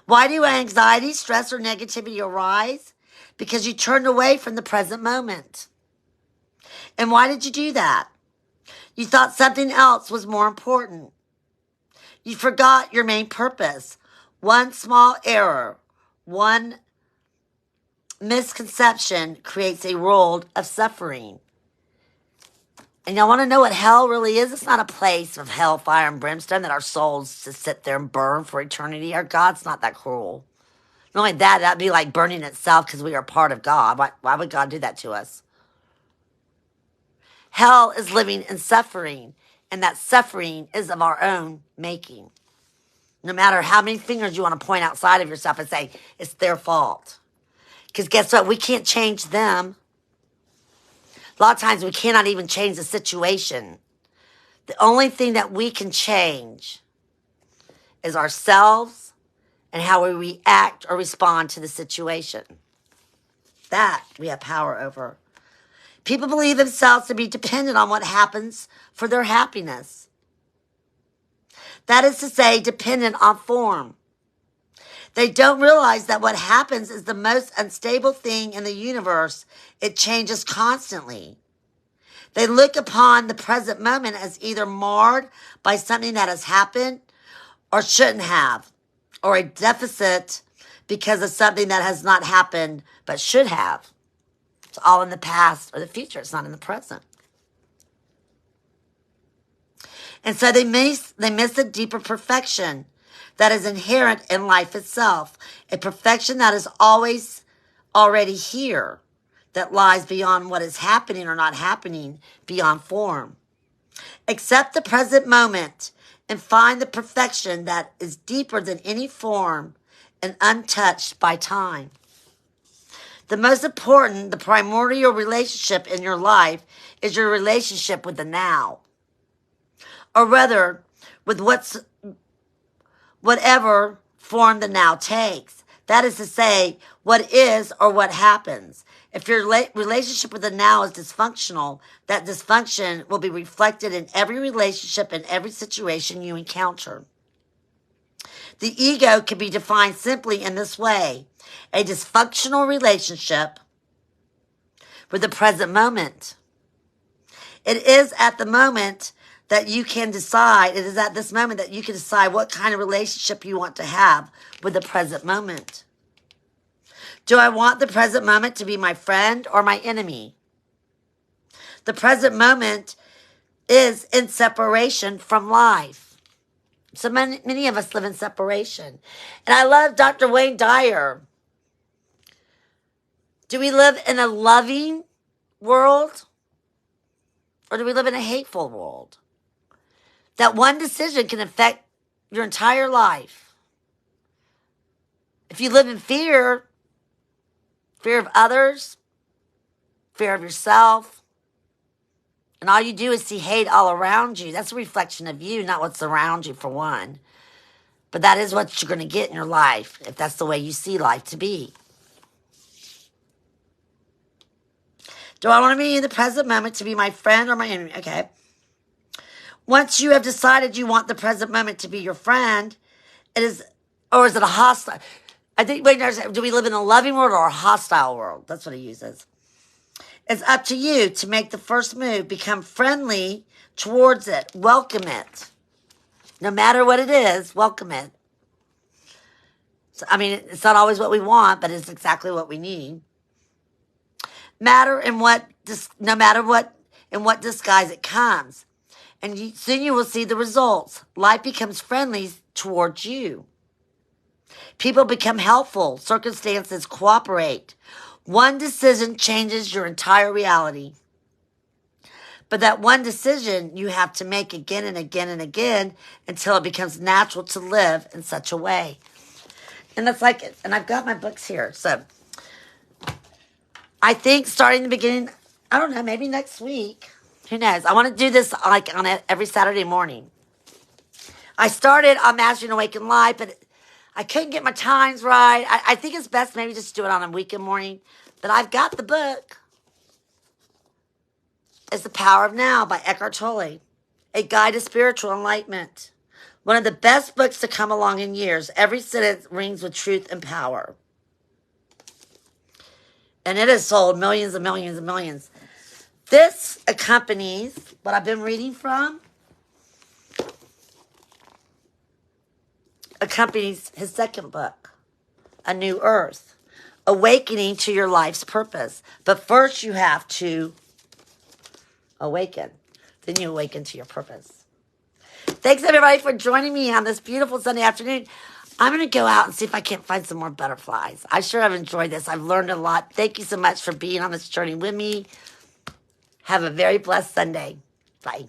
Why do anxiety, stress, or negativity arise? Because you turned away from the present moment. And why did you do that? You thought something else was more important. You forgot your main purpose. One small error, one misconception creates a world of suffering. And y'all want to know what hell really is? It's not a place of hellfire and brimstone that our souls just sit there and burn for eternity. Our God's not that cruel. Not only that, that'd be like burning itself because we are part of God. Why would God do that to us? Hell is living in suffering, and that suffering is of our own making. No matter how many fingers you want to point outside of yourself and say, it's their fault. Because guess what? We can't change them. A lot of times we cannot even change the situation. The only thing that we can change is ourselves and how we react or respond to the situation. That we have power over. People believe themselves to be dependent on what happens for their happiness. That is to say, dependent on form. They don't realize that what happens is the most unstable thing in the universe. It changes constantly. They look upon the present moment as either marred by something that has happened or shouldn't have. or a deficit because of something that has not happened but should have. It's all in the past or the future. It's not in the present. And so they miss a deeper perfection that is inherent in life itself, a perfection that is always already here, that lies beyond what is happening or not happening, beyond form. Accept the present moment and find the perfection that is deeper than any form and untouched by time. The most important, the primordial relationship in your life is your relationship with the now. Or rather, with whatever form the now takes. That is to say, what is or what happens. If your relationship with the now is dysfunctional, that dysfunction will be reflected in every relationship and every situation you encounter. The ego can be defined simply in this way: a dysfunctional relationship with the present moment. It is at the moment that you can decide, it is at this moment that you can decide what kind of relationship you want to have with the present moment. Do I want the present moment to be my friend or my enemy? The present moment is in separation from life. So many of us live in separation. And I love Dr. Wayne Dyer. Do we live in a loving world or do we live in a hateful world? That one decision can affect your entire life. If you live in fear of others, fear of yourself, and all you do is see hate all around you, that's a reflection of you, not what's around you, for one. But that is what you're going to get in your life, if that's the way you see life to be. Do I want to be in the present moment to be my friend or my enemy? Okay. Once you have decided you want the present moment to be your friend, is it a hostile? I think, do we live in a loving world or a hostile world? That's what he uses. It's up to you to make the first move. Become friendly towards it. Welcome it. No matter what it is, welcome it. So, I mean, it's not always what we want, but it's exactly what we need. No matter in what disguise it comes. And soon you will see the results. Life becomes friendly towards you. People become helpful. Circumstances cooperate. One decision changes your entire reality. But that one decision you have to make again and again and again until it becomes natural to live in such a way. And that's like it. And I've got my books here. So I think starting the beginning, I don't know, maybe next week. Who knows? I want to do this like on every Saturday morning. I started on Mastering Awakened Life, but I couldn't get my times right. I think it's best maybe just do it on a weekend morning. But I've got the book. It's The Power of Now by Eckhart Tolle. A Guide to Spiritual Enlightenment. One of the best books to come along in years. Every sentence rings with truth and power. And it has sold millions and millions and millions. This accompanies what I've been reading from. Accompanies his second book, A New Earth. Awakening to your life's purpose. But first you have to awaken. Then you awaken to your purpose. Thanks everybody for joining me on this beautiful Sunday afternoon. I'm going to go out and see if I can't find some more butterflies. I sure have enjoyed this. I've learned a lot. Thank you so much for being on this journey with me. Have a very blessed Sunday. Bye.